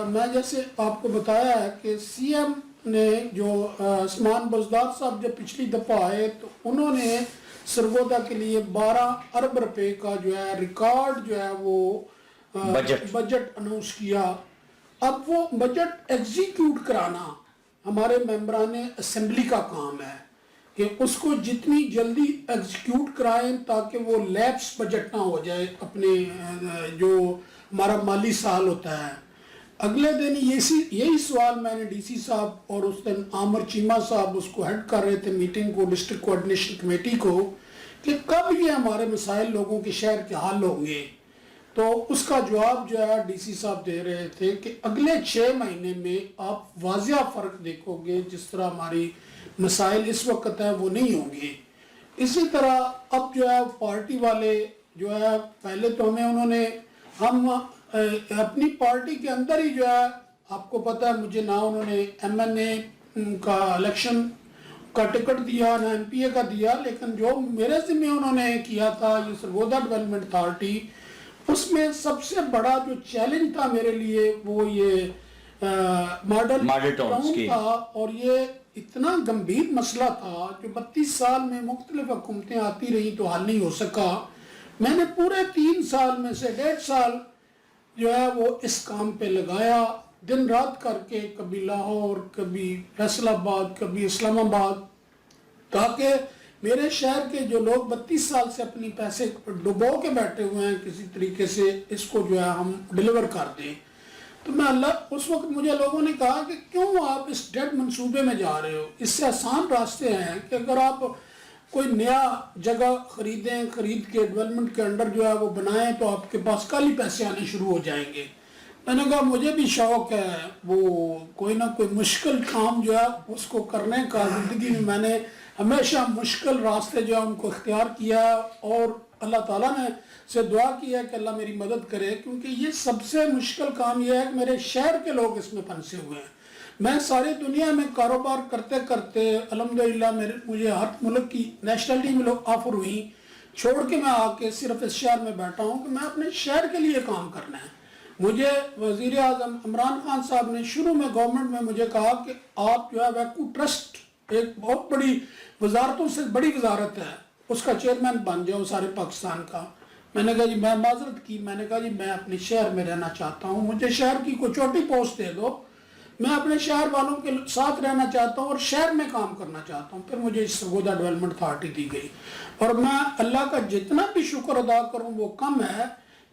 मैं जैसे आपको बताया है कि सीएम ने जो उस्मान बज़दार साहब जब पिछली दफ़ा आए तो उन्होंने सरगोदा के लिए 12 अरब रुपए का जो है रिकॉर्ड जो है वो बजट अनाउंस किया। अब वो बजट एग्जीक्यूट कराना हमारे मेंबरान असेंबली का काम है कि उसको जितनी जल्दी एग्जीक्यूट कराएं ताकि वो लैप्स बजट ना हो जाए अपने जो हमारा माली साल होता है। अगले दिन यही सवाल मैंने डीसी साहब और उस दिन आमर चीमा साहब उसको हेड कर रहे थे मीटिंग को, डिस्ट्रिक्ट कोऑर्डिनेशन कमेटी को, कि कब ये हमारे मसाइल लोगों के शहर के हल होंगे। तो उसका जवाब जो है डीसी साहब दे रहे थे कि अगले 6 महीने में आप वाजिया फ़र्क देखोगे, जिस तरह हमारी मसाइल इस वक्त है वो नहीं होंगे। इसी तरह अब जो है पार्टी वाले जो है पहले तो हम अपनी पार्टी के अंदर ही जो है आपको पता है मुझे ना उन्होंने एमएनए का इलेक्शन का टिकट दिया ना एमपीए का दिया, लेकिन जो मेरे ज़िम्मे उन्होंने किया था ये सरगोदा डेवलपमेंट अथॉरिटी, उसमें सबसे बड़ा जो चैलेंज था मेरे लिए वो ये मॉडल टाउन था। और ये इतना गंभीर मसला था जो 32 साल में मुख्तलिफ हुकूमतें आती रही तो हल नहीं हो सका। मैंने पूरे 3 साल में से 1.5 साल जो है वो इस काम पे लगाया, दिन रात करके, कभी लाहौर, कभी फैसलाबाद, कभी इस्लामाबाद, ताकि मेरे शहर के जो लोग 32 साल से अपनी पैसे डुबो के बैठे हुए हैं किसी तरीके से इसको जो है हम डिलीवर कर दें। तो मैं उस वक्त मुझे लोगों ने कहा कि क्यों आप इस डेड मंसूबे में जा रहे हो, इससे आसान रास्ते हैं कि अगर आप कोई नया जगह खरीद के डेवलपमेंट के अंडर जो है वो बनाएं तो आपके पास कल ही पैसे आने शुरू हो जाएंगे। मैंने कहा मुझे भी शौक है वो कोई ना कोई मुश्किल काम जो है उसको करने का। ज़िंदगी में मैंने हमेशा मुश्किल रास्ते जो है उनको इख्तियार किया और अल्लाह ताला ने से दुआ की है कि अल्लाह मेरी मदद करे, क्योंकि ये सबसे मुश्किल काम ये है कि मेरे शहर के लोग इसमें फंसे हुए हैं। मैं सारी दुनिया में कारोबार करते करते अल्हम्दुलिल्लाह मुझे हर मुल्क की नेशनलिटी में लोग ऑफर हुई, छोड़ के मैं आके सिर्फ इस शहर में बैठा हूँ कि मैं अपने शहर के लिए काम करना है। मुझे वज़ीर आज़म इमरान खान साहब ने शुरू में गवर्नमेंट में मुझे कहा कि आप जो है वैकू ट्रस्ट एक बहुत बड़ी वजारतों से बड़ी वजारत है, उसका चेयरमैन बन जाओ सारे पाकिस्तान का। मैंने कहा जी मैं माजरत की, मैंने कहा जी मैं अपने शहर में रहना चाहता हूँ, मुझे शहर की कोई छोटी पोस्ट दे दो, मैं अपने शहर वालों के साथ रहना चाहता हूँ और शहर में काम करना चाहता हूँ। फिर मुझे इस सरगोदा डेवलपमेंट अथॉरिटी दी गई और मैं अल्लाह का जितना भी शुक्र अदा करूँ वो कम है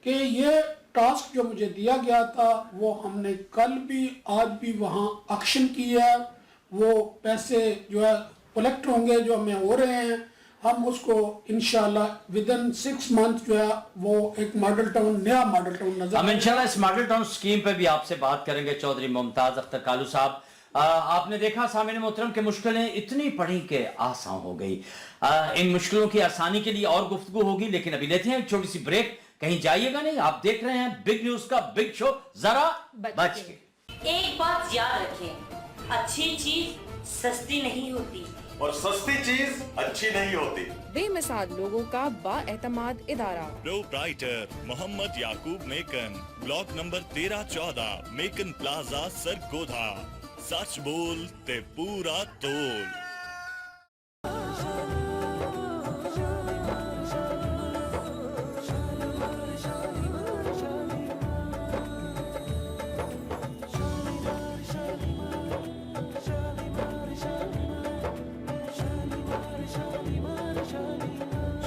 कि ये टास्क जो मुझे दिया गया था वो हमने कल भी आज भी वहाँ एक्शन किया है। वो पैसे जो है कलेक्ट होंगे जो हमें हो रहे हैं ہم اس کو انشاءاللہ within 6 months جو ہے وہ ایک ماڈل ٹاؤن نیا ماڈل ٹاؤن نظر ہم انشاءاللہ اس ماڈل ٹاؤن سکیم پہ بھی آپ سے بات کریں گے. چودھری ممتاز اختر کالو صاحب, آپ نے دیکھا سامعین محترم کہ مشکلیں اتنی پڑی کہ آسان ہو گئی. ان مشکلوں کی آسانی کے لیے اور گفتگو ہوگی, لیکن ابھی لیتے ہیں ایک چھوٹی سی بریک. کہیں جائیے گا نہیں, آپ دیکھ رہے ہیں بگ نیوز کا بگ شو ذرا بچ کے. ایک بات یاد رکھیں, اچھی چیز سستی نہیں ہوتی اور سستی چیز اچھی نہیں ہوتی. بے مثال لوگوں کا با اعتماد ادارہ پروپرائٹر محمد یعقوب Maken, block number 1314 Maken plaza Sargodha. سچ بول تے پورا تول.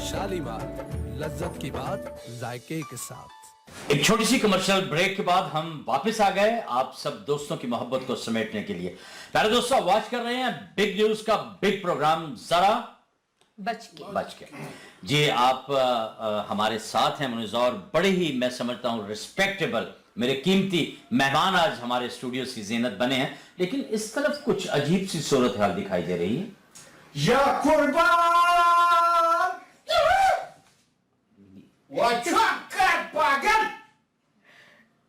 شالیمار, لذت کی بات ذائقے کے ساتھ. ایک چھوٹی سی کمرشل بریک کے بعد ہم واپس آ گئے آپ سب دوستوں کی محبت کو سمیٹنے کے لیے. پیارے دوستوں, واچ کر رہے ہیں بگ نیوز کا بگ پروگرام ذرا بچ کے. جی آپ ہمارے ساتھ ہیں منیزہ, اور بڑے ہی میں سمجھتا ہوں ریسپیکٹیبل میرے قیمتی مہمان آج ہمارے اسٹوڈیو کی زینت بنے ہیں, لیکن اس طرف کچھ عجیب سی صورتحال دکھائی دے رہی ہے. یا قربان وچکر پاگل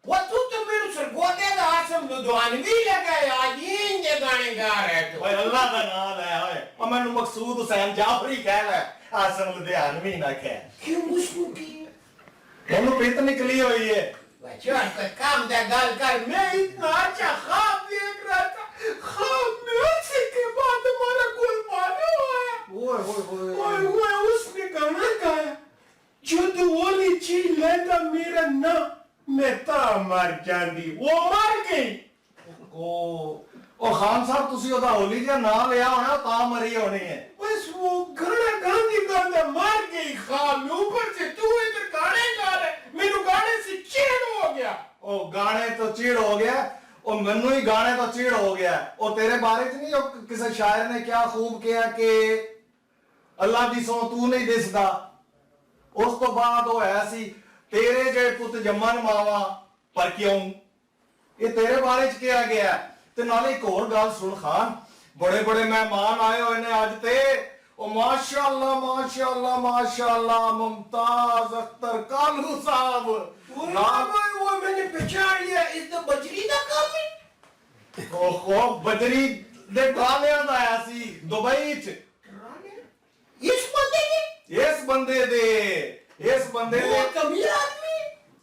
تو میرے سرگودے دا آسم لدوانوی لگا یا این جے گانے گا رہے تو. اوہ اللہ کا نام ہے, اور میں مقصود حسین جعفری کہہ رہا ہے, آسم لدوانوی نہ کہہ. کیوں مشکو کی انہوں پیت نکلی ہوئی ہے. وچکر کام دا گل کر, میں اتنا اچھا خواب دیکھ رہا تھا, خواب میں اچھے کے بعد ہمارا گل پانا ہوا ہے. اوہ اس نے گانا گایا, جو تو والی چیز لیتا میرا نا میں تا مر جاندی, وہ مر گئی. او خان صاحب تسی او دا ہولی جا نام لیا ہونا تا مری ہونی ہے. بس وہ گانا گاندی گاندہ مر گئی خواب میں, اوپر سے تو ادھر گانے گا رہے, میرے گانے سے چیڑ ہو گیا. او گانے تو چیڑ ہو گیا, او منو ہی گانے تو چیڑ ہو گیا. او تیرے بارے چ نہیں کسی شاعر نے کیا خوب کیا کہ اللہ دی سو تو نہیں دسدا. اس تو بعد وہ ہے سی تیرے جے پت جمن ماوا پر کیوں, یہ تیرے بارے چ کیا گیا ہے. تے نالے ایک اور گل سن خان, بڑے بڑے مہمان آئے ہوئے نے آج تے, او ماشاءاللہ ماشاءاللہ ماشاءاللہ ممتاز اختر کالو صاحب. وہ میں نے پہچان لیا, اس دا بجری دا کام ہے. اوہو بجری دے ڈرامے دا آیا سی دبئی چ. اس بندے نے اس بندے دے بہت امیر آدمی,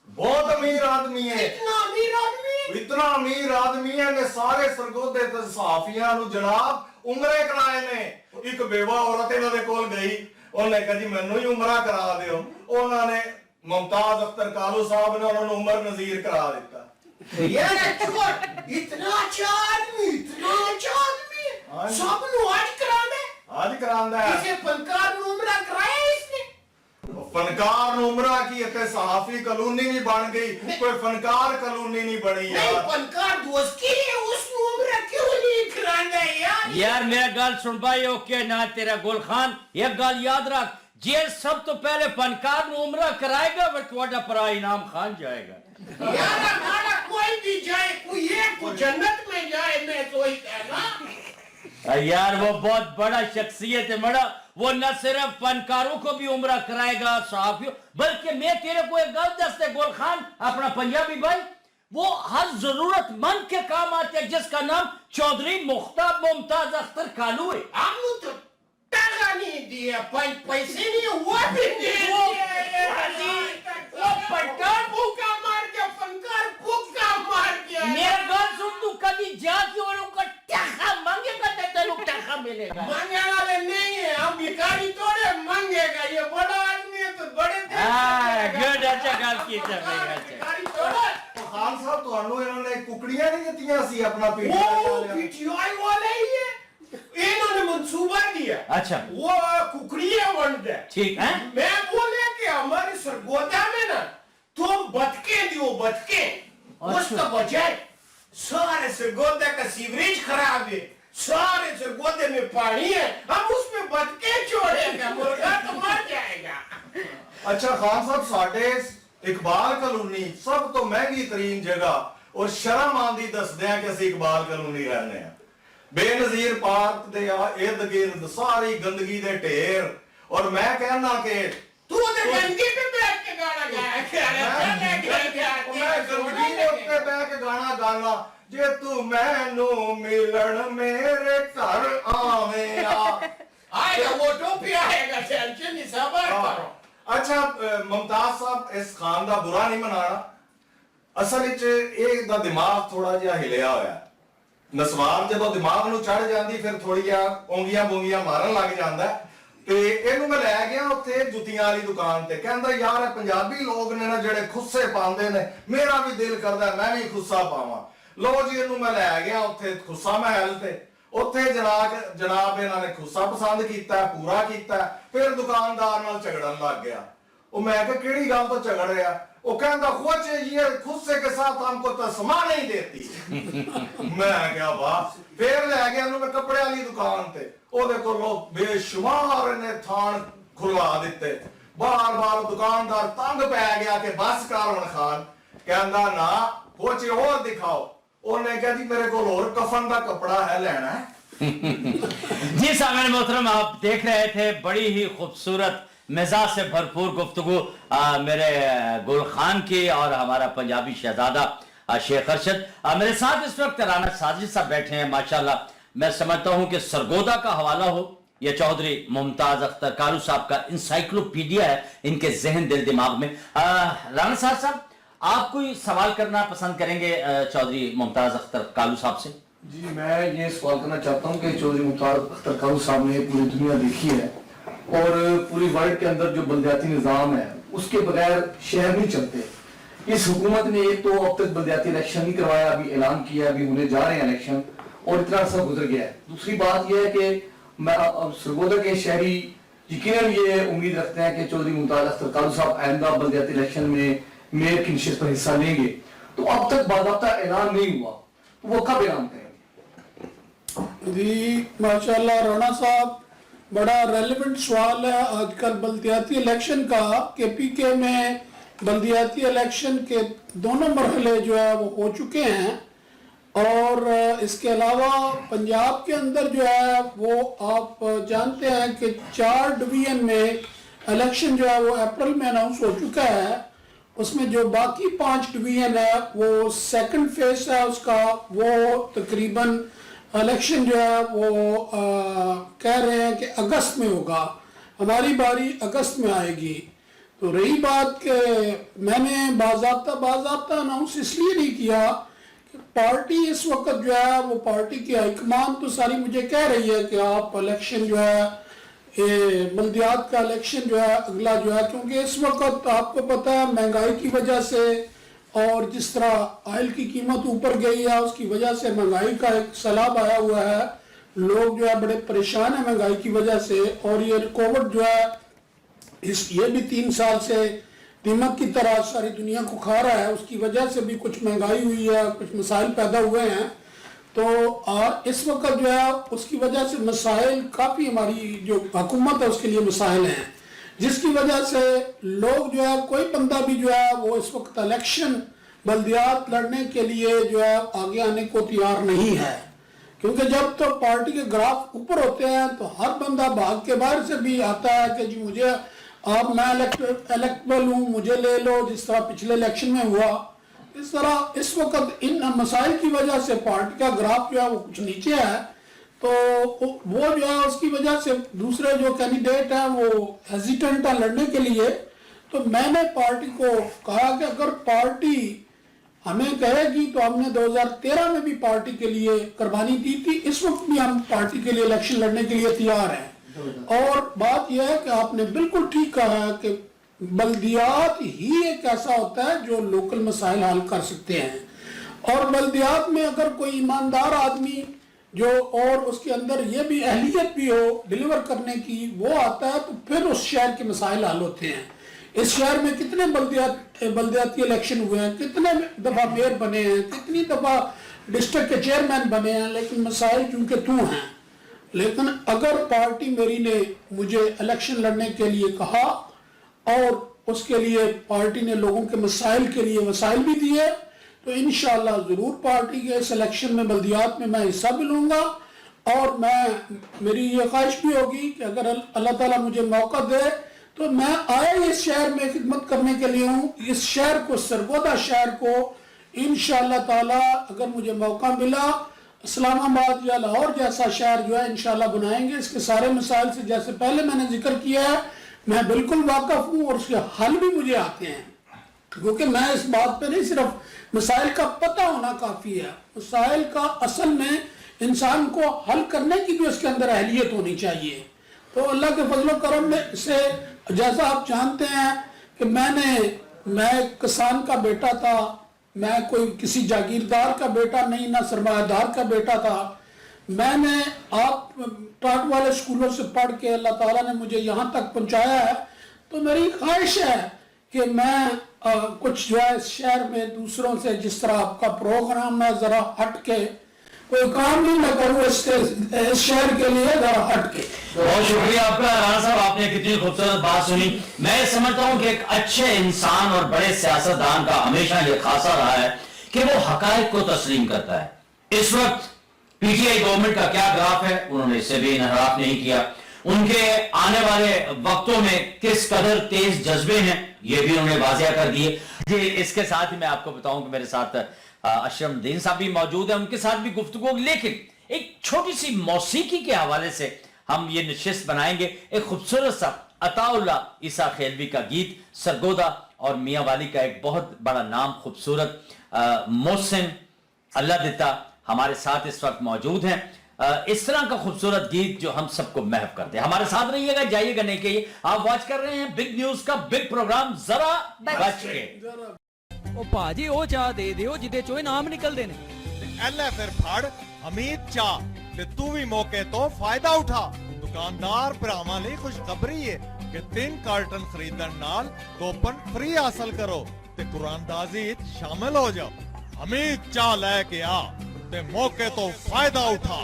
بہت امیر آدمی ہے. اتنا امیر آدمی, اتنا امیر آدمی ہے کہ سارے سرگودے تے صحافیاں نو جناب عمرے کرائے نے. ایک بیوہ عورت انہوں نے کول گئی, انہوں نے کہا جی میں ہی عمرہ کرا دیو. انہوں نے ممتاز اختر کالو صاحب نے انہوں نے عمر نظیر کرا دیتا. یار چھوڑ, اتنا اچھا آدمی, اتنا اچھا آدمی, سب نو آج کرانا ہے. آج کراندہ ہے. اسے فنکار نو عمرہ کرایا اس نے. فنکار نو عمرہ کی تے صحافی کلونی بھی بن گئی, کوئی فنکار کلونی نہیں بنی یار. نہیں فنکار دوست کے لیے اس نو عمرہ کیوں نہیں کرانا ہے یار. یار میرا گال سن بھائی, اوکے نا تیرا گل خان, ایک گال یاد رکھ, جی سب تو پہلے فنکار نو عمرہ کرائے گا پھر تھوڑا پرا انعام خان جائے گا. یار ہمارا کوئی بھی جائے, کوئی ایک کو جنت میں جائے, میں تو ہی کہنا. یار وہ بہت بڑا شخصیت ہے بڑا, وہ نہ صرف فنکاروں کو بھی عمرہ کرائے گا صحافیوں, بلکہ میں تیرے کو ایک گل دستے گل خان, اپنا پنجابی بھائی, وہ ہر ضرورت مند کے کام آتے ہیں جس کا نام چودھری مختار ممتاز اختر کالو ہے. ہم نے تو ٹاکا نہیں دیا, پیسے نہیں, وہ بھی دیا. وہ پٹار بھوکا مار گیا, فنکار بھوکا مار گیا. میرا گل سن, تو کبھی جا کے انہوں کا ٹاکا مانگے گا تو تیرے کو ٹاکا ملے گا. مانگے والے نہیں ہیں, ہم بھکاری توڑے مانگے گا, یہ بڑا آدمی ہے تو بڑے دے. ہاں گڈ, اچھا گل کی چلے بھکاری توڑے. خان صاحب تو انہوں نے ککڑیاں نہیں دیتیاں سی اپنا پی ٹی وہ پی ٹی آئی والے ہی ہے, انہوں نے منصوبہ دیا. اچھا وہ ککڑیاں بن دے. ٹھیک ہے, میں بولے کہ ہمارے سرگودہ میں نا تم بتکیں دیو, بتکیں اس کا بجائے سارے سرگودہ کا سیوریج خراب ہے, सारे सरगोधे में पानी है, हम उसमें बतके छोड़ेगा, मुर्गा तो मर जाएगा। अच्छा खान साहब, साढ़े इकबाल कॉलोनी सब तो महंगी तरीन जगह और शर्म आंदी दसदे हैं कि असं इकबाल कॉलोनी रहने हैं। बेनजीर पार्क दे इर्द गिर्द सारी गंदगी दे ढेर, और मैं कहना कि तू तो गंदगी पे बैठ के गाना गाना जे तू मैनू मिलन मेरे घर आवेगा, आएगा वो टोपी आएगा, टेंशन नहीं, सबर करो। अच्छा मुमताज साहब, इस खान दा बुरा नहीं मनाना, असल विच एक दा दिमाग थोड़ा जिहा हिलिया होया। नसवार जदों दिमाग नूं चढ़ जांदी फिर थोड़ी जिहा ओंगियां बोंगियां मारन लग जांदा ते ਇਹਨੂੰ मैं लै गया उत्थे जुत्तियां वाली दुकान ते, कहंदा यार पंजाबी लोग ने ना ਜਿਹੜੇ खुस्से पांदे ने, मेरा भी दिल करदा मैं भी खुस्सा पावां। लो जी ਇਹਨੂੰ मैं लै गया उत्थे खुस्सा महल ते, उत्थे जनाब ਇਹਨਾਂ ने खुस्सा पसंद कीता, पूरा कीता, फिर दुकानदार नाल झगड़न लग गया। ਉਹ मैं कहा ਕਿਹੜੀ ਗੱਲ ਤੋਂ झगड़ रहा? वो कहता खुद ये खुस्से के साथ हमको तस्मा नहीं देती। मैं क्या बात, फिर ले गया मैं कपड़े वाली दुकान ते, ओदे कोलों बेशुमार ने थान खुलवा दिते, बार बार दुकानदार तंग पै गया कि बस कर हुण खान, कहंदा ना कुछ और दिखाओ। उन्हें कहा जी मेरे को और कफन का कपड़ा है लेना है। जी सामने मोहतरम, आप देख रहे थे बड़ी ही खूबसूरत मिजाज से भरपूर गुफ्तगू मेरे गुल खान की और हमारा पंजाबी शहजादा शेख अरशद। मेरे साथ इस वक्त राना साजिद साहब बैठे हैं। माशाल्लाह, मैं समझता हूं कि सरगोदा का हवाला हो या चौधरी मुमताज अख्तर कालू साहब का इंसाइक्लोपीडिया है इनके जहन दिल दिमाग में। राना साहब, आप कोई सवाल करना पसंद करेंगे चौधरी मुमताज अख्तर कालू साहब से? जी, मैं ये सवाल करना चाहता हूँ कि चौधरी मुमताज अख्तर कालू साहब ने पूरी दुनिया देखी है और पूरी वर्ल्ड के अंदर जो बल्दियाती निज़ाम है उसके बगैर शहर नहीं चलते। इस हुकूमत ने एक तो अब तक बल्दियाती इलेक्शन नहीं करवाया, अभी ऐलान किया, अभी होने जा रहे हैं इलेक्शन, और इतना अर्सा गुजर गया है। दूसरी बात यह है कि मैं सरगोदा के शहरी यकीनन ये उम्मीद रखते हैं कि चौधरी मुमताज अख्तर कालू साहब आइंदा बल्दियाती इलेक्शन में मेयर की नशिस्त पर हिस्सा लेंगे। तो अब तक बाकायदा ऐलान नहीं हुआ, तो वो कब ऐलान करेंगे? जी माशाल्लाह राणा साहब, बड़ा रेलेवेंट सवाल है आजकल बल्दियाती इलेक्शन का, कि पीके में बल्दियाती इलेक्शन के दोनों मरहले जो है वो हो चुके हैं, और इसके अलावा पंजाब के अंदर जो है वो आप जानते हैं कि 4 डिवीजन में इलेक्शन जो है वो अप्रैल में अनाउंस हो चुका है। उसमें जो बाकी 5 डिवीजन है वो सेकंड फेज है उसका, वो तकरीबन इलेक्शन जो है वो कह रहे हैं कि अगस्त में होगा, हमारी बारी अगस्त में आएगी। तो रही बात कि मैंने बाज़ाब्ता अनाउंस इसलिए नहीं किया कि पार्टी इस वक्त जो है वो पार्टी की हाईकमान तो सारी मुझे कह रही है कि आप इलेक्शन जो है बल्दियात का इलेक्शन जो है अगला जो है, क्योंकि इस वक्त आपको पता है महंगाई की वजह से और जिस तरह ऑयल की कीमत ऊपर गई है उसकी वजह से महंगाई का एक सैलाब आया हुआ है, लोग जो है बड़े परेशान है महंगाई की वजह से। और ये कोविड जो है ये भी 3 साल से दीमक की तरह सारी दुनिया को खा रहा है, उसकी वजह से भी कुछ महंगाई हुई है, कुछ मसाइल पैदा हुए हैं। तो इस वक्त जो है उसकी वजह से मसाइल काफ़ी, हमारी जो हुकूमत है उसके लिए मसाइल हैं, जिसकी वजह से लोग जो है कोई बंदा भी जो है वो इस वक्त इलेक्शन बल्दियात लड़ने के लिए जो है आगे आने को तैयार नहीं है, क्योंकि जब तो पार्टी के ग्राफ ऊपर होते हैं तो हर बंदा भाग के बाहर से भी आता है कि जी मुझे मैं इलेक्टेबल हूँ, मुझे ले लो, जिस तरह पिछले इलेक्शन में हुआ। इस तरह इस वक्त इन मसाइल की वजह से पार्टी का ग्राफ जो है वो कुछ नीचे है, तो वो जो है उसकी वजह से दूसरे जो कैंडिडेट हैं वो हेजिटेंट है लड़ने के लिए। तो मैंने पार्टी को कहा कि अगर पार्टी हमें कहेगी तो हमने 2013 में भी पार्टी के लिए कुर्बानी दी थी, इस वक्त भी हम पार्टी के लिए इलेक्शन लड़ने के लिए तैयार हैं। और बात यह है कि आपने बिल्कुल ठीक कहा है कि बल्दियात ही एक ऐसा होता है जो लोकल मसाइल हल कर सकते हैं, और बल्दियात में अगर कोई ईमानदार आदमी जो और उसके अंदर ये भी अहलियत भी हो डिलीवर करने की वो आता है तो फिर उस शहर के मसाइल हल होते हैं। इस शहर में कितने बल्दियाती इलेक्शन हुए हैं, कितने दफा मेयर बने हैं, कितनी दफा डिस्ट्रिक्ट के चेयरमैन बने हैं, लेकिन मसाइल चूंकि तू हैं। लेकिन अगर पार्टी मेरी ने मुझे इलेक्शन लड़ने के लिए कहा और उसके लिए पार्टी ने लोगों के मसाइल के लिए वसाइल भी दिए, तो इंशाअल्लाह ज़रूर पार्टी के इस इलेक्शन में बल्दियात में मैं हिस्सा भी लूँगा। और मेरी ये ख्वाहिश भी होगी कि अगर अल्लाह ताला मुझे मौका दे तो मैं आया इस शहर में खिदमत करने के लिए हूँ। इस शहर को, सरगोदा शहर को इंशाअल्लाह ताला अगर मुझे मौका मिला, इस्लामाबाद या लाहौर जैसा शहर जो है इंशाअल्लाह बनाएंगे। इसके सारे मसाइल से जैसे पहले मैंने जिक्र किया है मैं बिल्कुल वाकिफ हूँ और उसके हल भी मुझे आते हैं, क्योंकि मैं इस बात पे नहीं, सिर्फ मसाइल का पता होना काफ़ी है, मसाइल का असल में इंसान को हल करने की भी उसके अंदर अहलियत होनी चाहिए। तो अल्लाह के फजल करम में से जैसा आप जानते हैं कि मैं किसान का बेटा था, मैं कोई किसी जागीरदार का बेटा नहीं, ना सरमायादार का बेटा था। मैंने आप टाट वाले स्कूलों से पढ़ के अल्लाह ताला ने मुझे यहाँ तक पहुँचाया है। तो मेरी ख्वाहिश है कि मैं कुछ जो है इस शहर में दूसरों से, जिस तरह आपका प्रोग्राम है, ज़रा हट के कोई काम नहीं मैं करूँ इस शहर के लिए, ज़रा हट के। बहुत शुक्रिया आपका राणा साहब, आपने कितनी खूबसूरत बात सुनी। मैं समझता हूँ कि एक अच्छे इंसान और बड़े सियासतदान का हमेशा ये खासा रहा है कि वो हकायक को तस्लीम करता है। इस वक्त पीटीआई गवर्नमेंट का क्या ग्राफ है, उन्होंने इससे भी इनहराफ नहीं किया। उनके आने वाले वक्तों में किस कदर तेज जज्बे हैं, ये भी उन्होंने वाजिया कर दिए। जी, इसके साथ ही मैं आपको बताऊं कि मेरे साथ अशरफुद्दीन साहब भी मौजूद हैं, उनके साथ भी गुफ्तगू, लेकिन एक छोटी सी मौसीकी के हवाले से हम ये नशिस्त बनाएंगे। एक खूबसूरत सा अताउल्लाह ईसा खेलवी का गीत, सरगोदा और मियां वाली का एक बहुत बड़ा नाम, खूबसूरत मोहसिन अल्लाह दिता हमारे साथ इस वक्त मौजूद हैं। इस तरह का खूबसूरत गीत जो हम सबको महव करते हैं। हमारे साथ रहिएगा, जाइएगा नहीं कहिए। आप वॉच कर रहे हैं बिग न्यूज का बिग प्रोग्राम जरा बच के। ओ भाजी ओ चाह दे दियो जिदे चों नाम निकलदे ने। एले फिर फड़ हमीद चाह ते तू भी मौके तो फायदा उठा। दुकानदार भरावां लई खुशखबरी है कि 3 कार्टन खरीदण नाल कूपन फ्री हासिल करो ते कुरानदाजी शामिल हो जाओ। हमीद चाह लेके आ ते मौके तो फायदा उठा।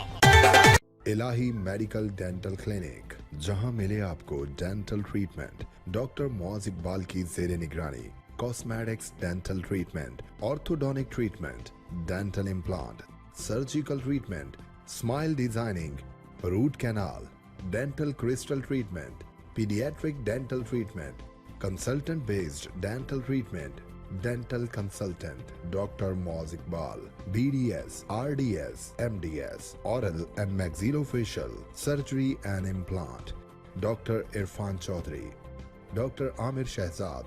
इलाही मेडिकल डेंटल क्लिनिक, जहां मिले आपको dental treatment doctor Muaz Iqbal की ज़ेरे निगरानी, cosmetics dental treatment, orthodontic treatment, dental implant, surgical treatment, smile designing, root canal, dental crystal treatment, paediatric dental treatment, consultant based dental treatment, dental consultant doctor Muaz Iqbal, BDS, RDS, MDS, oral and maxillofacial surgery and implant, doctor Irfan Chaudhry, doctor Amir Shahzad,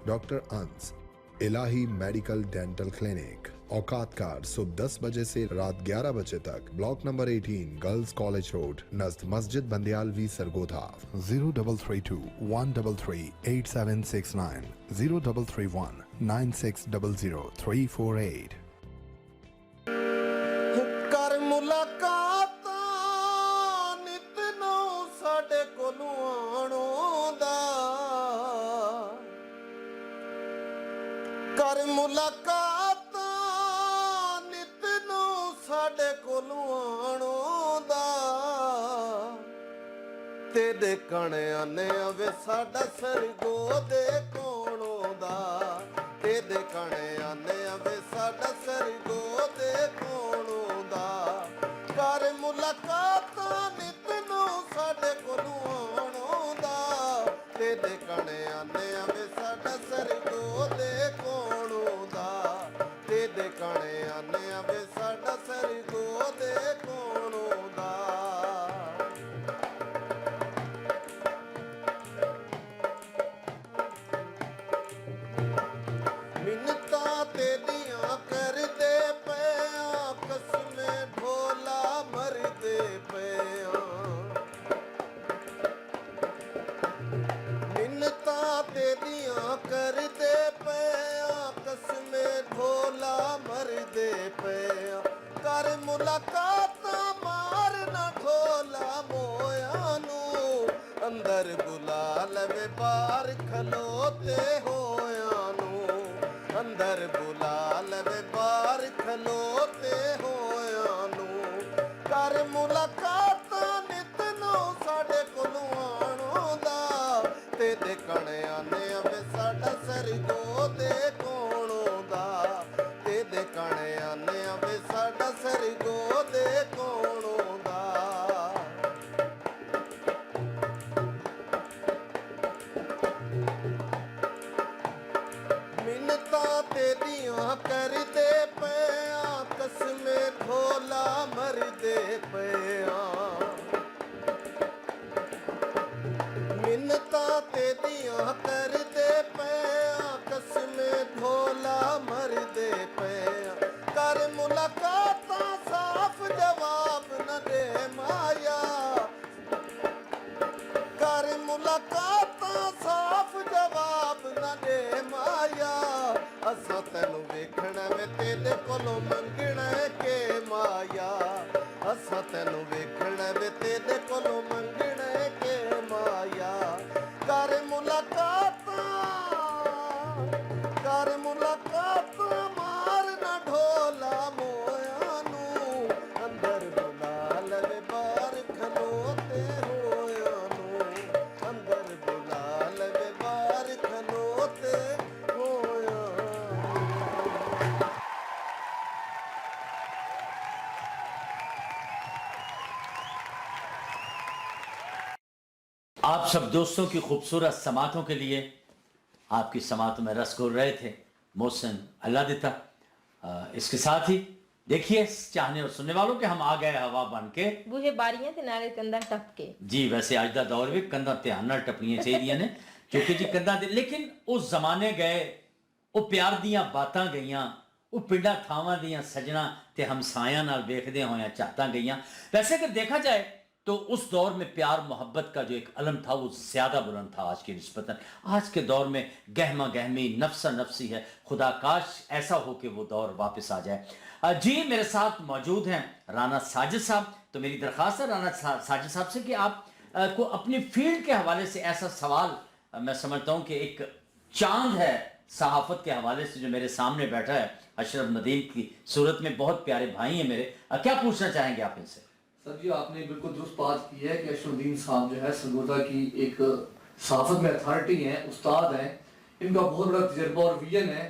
doctor Anas. Ilahi medical dental clinic, औकात कार सुबह 10 बजे से रात 11 बजे तक, block number 18 girls college road नज़द मस्जिद बंदियालवी सरगोधा। 0332 133 8769 0331 9600 348। कर मुलाकात नित नौ साडे कोलों आणोंदा, कर मुलाकात नित नौ साडे कोलों आणोंदा, तेरे कणियां ने आवे साडा सरगोदे कोणों दा, तेरे कणियां ने आवे साडा सरगोदे कोणों दा, कर मुलाकात नित नौ साडे कोलों आणोंदा, तेरे कणियां ने आवे साडा सरगोदे कोणों दा, तेरे कणियां ने आवे साडा सरगोदे कोणों दा। मिन्नता तेरियां करदे पिया, कसमें ढोला मरदे पिया, मिन्नता तेरियां करदे पिया, कसमें ढोला मरदे पिया, कर मुलाकात मारना ढोला मोया नू, अंदर बुला लवे बाहर खलोते होया नू, अंदर बुला लवे बाहर खलोते ਮੁਲਾਕਾਤਾਂ ਨਿਤ ਨੂੰ ਸਾਡੇ ਕੋਲੋਂ ਆਣੋਂਦਾ ਤੇਰੇ ਕਣਿਆਂ ਨੇ ਵੇ ਸਾਡਾ ਸਰਗੋ ਦੇ ਕੋਲੋਂ ਦਾ ਤੇਰੇ ਕਣਿਆਂ ਨੇ ਵੇ ਸਾਡਾ ਸਰਗੋ ਦੇ ਕੋਲੋਂ ਦਾ ਮਿੰਨਤਾਂ ਤੇਰੀਆਂ ਕਰਦੇ ਪਿਆ ਕਸਮੇ ਢੋਲਾ ਮਰਦੇ ਪਿਆ ਮਿੰਨਤਾਂ ਤੇਰੀਆਂ ਕਰਦੇ ਪਿਆ ਕਸਮੇ ਢੋਲਾ ਮਰਦੇ ਪਿਆ ਕਰ ਮੁਲਾਕਾਤਾਂ ਸਾਫ਼ ਜਵਾਬ ਨਾ ਦੇ ਮਾਇਆ ਕਰ ਮੁਲਾਕਾਤਾਂ ਸਾਫ਼ ਜਵਾਬ ਨਾ ਦੇ ਮਾਇਆ ਅਸਾਂ ਤੈਨੂੰ ਵੇਖਣਾ ਵੇ ਤੇਰੇ ਕੋਲੋਂ ਮੰਗਣਾ ਕੇ ਮਾਇਆ ਅਸਾਂ ਤੈਨੂੰ ਵੇਖਣਾ ਵੇ ਤੇਰੇ ਕੋਲੋਂ ਮੰਗਣਾ ਕੇ ਮਾਇਆ ਕਰ ਮੁਲਾਕਾਤਾਂ ਮਾਰ ਨਾ ਢੋਲਾ ਮੋਇਆ ਨੂੰ ਅੰਦਰ ਬੁਲਾ ਲਵੇ ਬਾਹਰ ਖਲੋਤੇ ਹੋਇਆ ਨੂੰ ਅੰਦਰ ਬੁਲਾ ਲਵੇ ਬਾਹਰ ਖਲੋਤੇ ਹੋਇਆ आप सब दोस्तों की खूबसूरत समातों के लिए आपकी समातों में रस घोल रहे थे मोहसिन अल्लादिता। इसके साथ ही देखिए चाहने और सुनने वालों के हम आ गए हवा बन के बूहे बारियां ते नाले कंधा टप के जी। वैसे आज दा दौर भी कंधा ध्यान नाल टपनियां चाहिए ने क्योंकि जी कंधा दे लेकिन उस जमाने गए वो प्यार दियां बातां गईयां वो पिंडा थावां दियां सजना ते हमसायां नाल वेखदे होया चाहतां गईयां। वैसे अगर देखा जाए तो उस दौर में प्यार मोहब्बत का जो एक अलम था वो ज़्यादा बुलंद था आज की निस्बतन। आज के दौर में गहमा गहमी नफ्सा नफसी है। खुदा काश ऐसा हो कि वो दौर वापस आ जाए। जी मेरे साथ मौजूद हैं राना साजिद साहब। तो मेरी दरख्वास्त है राना साजिद साहब से कि आप को अपनी फील्ड के हवाले से ऐसा सवाल मैं समझता हूँ कि एक चांद है सहाफ़त के हवाले से जो मेरे सामने बैठा है अशरफ नदीम की सूरत में, बहुत प्यारे भाई हैं मेरे, क्या पूछना चाहेंगे आप इनसे? सर जी आपने बिल्कुल दुरुस्त बात की है कि अशरुद्दीन साहब जो है सरगोदा की एक सहाफत में अथॉरिटी हैं, उस्ताद हैं, इनका बहुत बड़ा तजर्बा और विजन है।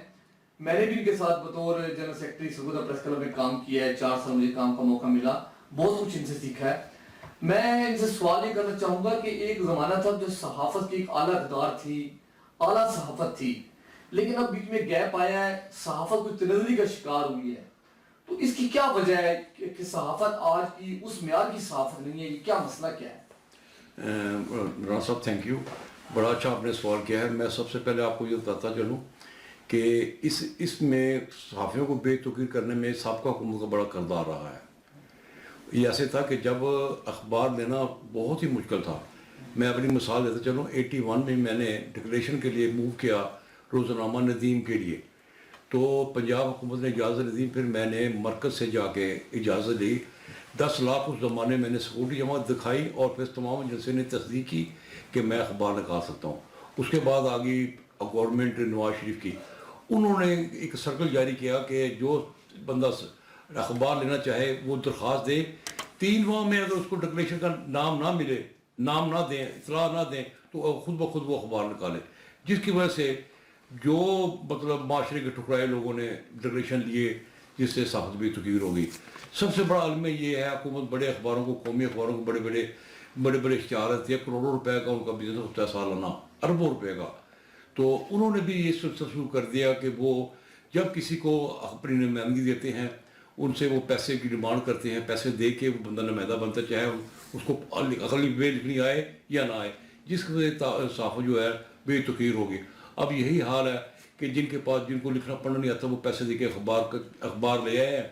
मैंने भी इनके साथ बतौर general secretary Sargodha press club में काम किया है, 4 साल मुझे काम का मौका मिला, बहुत कुछ इनसे सीखा है। मैं इनसे सवाल ये करना चाहूँगा कि एक ज़माना था जो सहाफत की एक आला इक़्तिदार थी, आला सहाफत थी, लेकिन अब बीच में गैप आया है, सहाफत कुछ तनज़्ज़ुरी का शिकार हुई है। तो इसकी क्या वजह है कि सहाफत आज की उस म्यार की सहाफत नहीं है, ये क्या मसला क्या है? राना साहब थैंक यू, बड़ा अच्छा आपने सवाल किया है। मैं सबसे पहले आपको ये बताता चलूँ कि इसमें सहाफ़ियों को बेतुकीर करने में साबका हुकूमत का बड़ा किरदार रहा है। ये ऐसे था कि जब अखबार लेना बहुत ही मुश्किल था। मैं अपनी मिसाल देता चलूँ, 81 में मैंने डिक्लेरेशन के लिए मूव किया रोज़नामा नदीम के लिए, तो पंजाब हुकूमत ने इजाज़त दी। फिर मैंने मरकज़ से जाके इजाज़त ली। 10 लाख उस ज़माने मैंने सिक्योरिटी जमा दिखाई और फिर तमाम एजेंसी ने तस्दीक की कि मैं अखबार निकाल सकता हूँ। उसके बाद आ गई गवर्नमेंट नवाज शरीफ की, उन्होंने एक सर्कल जारी किया कि जो बंदा अखबार लेना चाहे वो दरख्वास्त दे, 3 माह में अगर उसको डिक्लेरेशन का नाम ना मिले, नाम ना दें, इतला ना दें, तो खुद ब खुद वो अखबार निकाले। जिसकी वजह से जो मतलब माशरे के टुकड़ाए लोगों ने डिक्लेरेशन लिए, जिससे सहाफत भी तकीर हो गई। सबसे बड़ा अलम ये है, हुकूमत बड़े अखबारों को, कौमी अखबारों को बड़े बड़े इश्तिहार थे, करोड़ों रुपए का उनका बिजनेस होता है सालाना, अरबों रुपए का। तो उन्होंने भी ये शुरू कर दिया कि वो जब किसी को अपनी नुमाइंदगी देते हैं, उनसे वो पैसे की डिमांड करते हैं, पैसे दे के वो बंदा नुमाइंदा बनता, चाहे उसको अगली वे लिखनी आए या ना आए, जिसकी वजह से सहाफत जो है बेतकीर होगी। अब यही हाल है कि जिनको लिखना पढ़ना नहीं आता, वो पैसे दे के अखबार ले आए हैं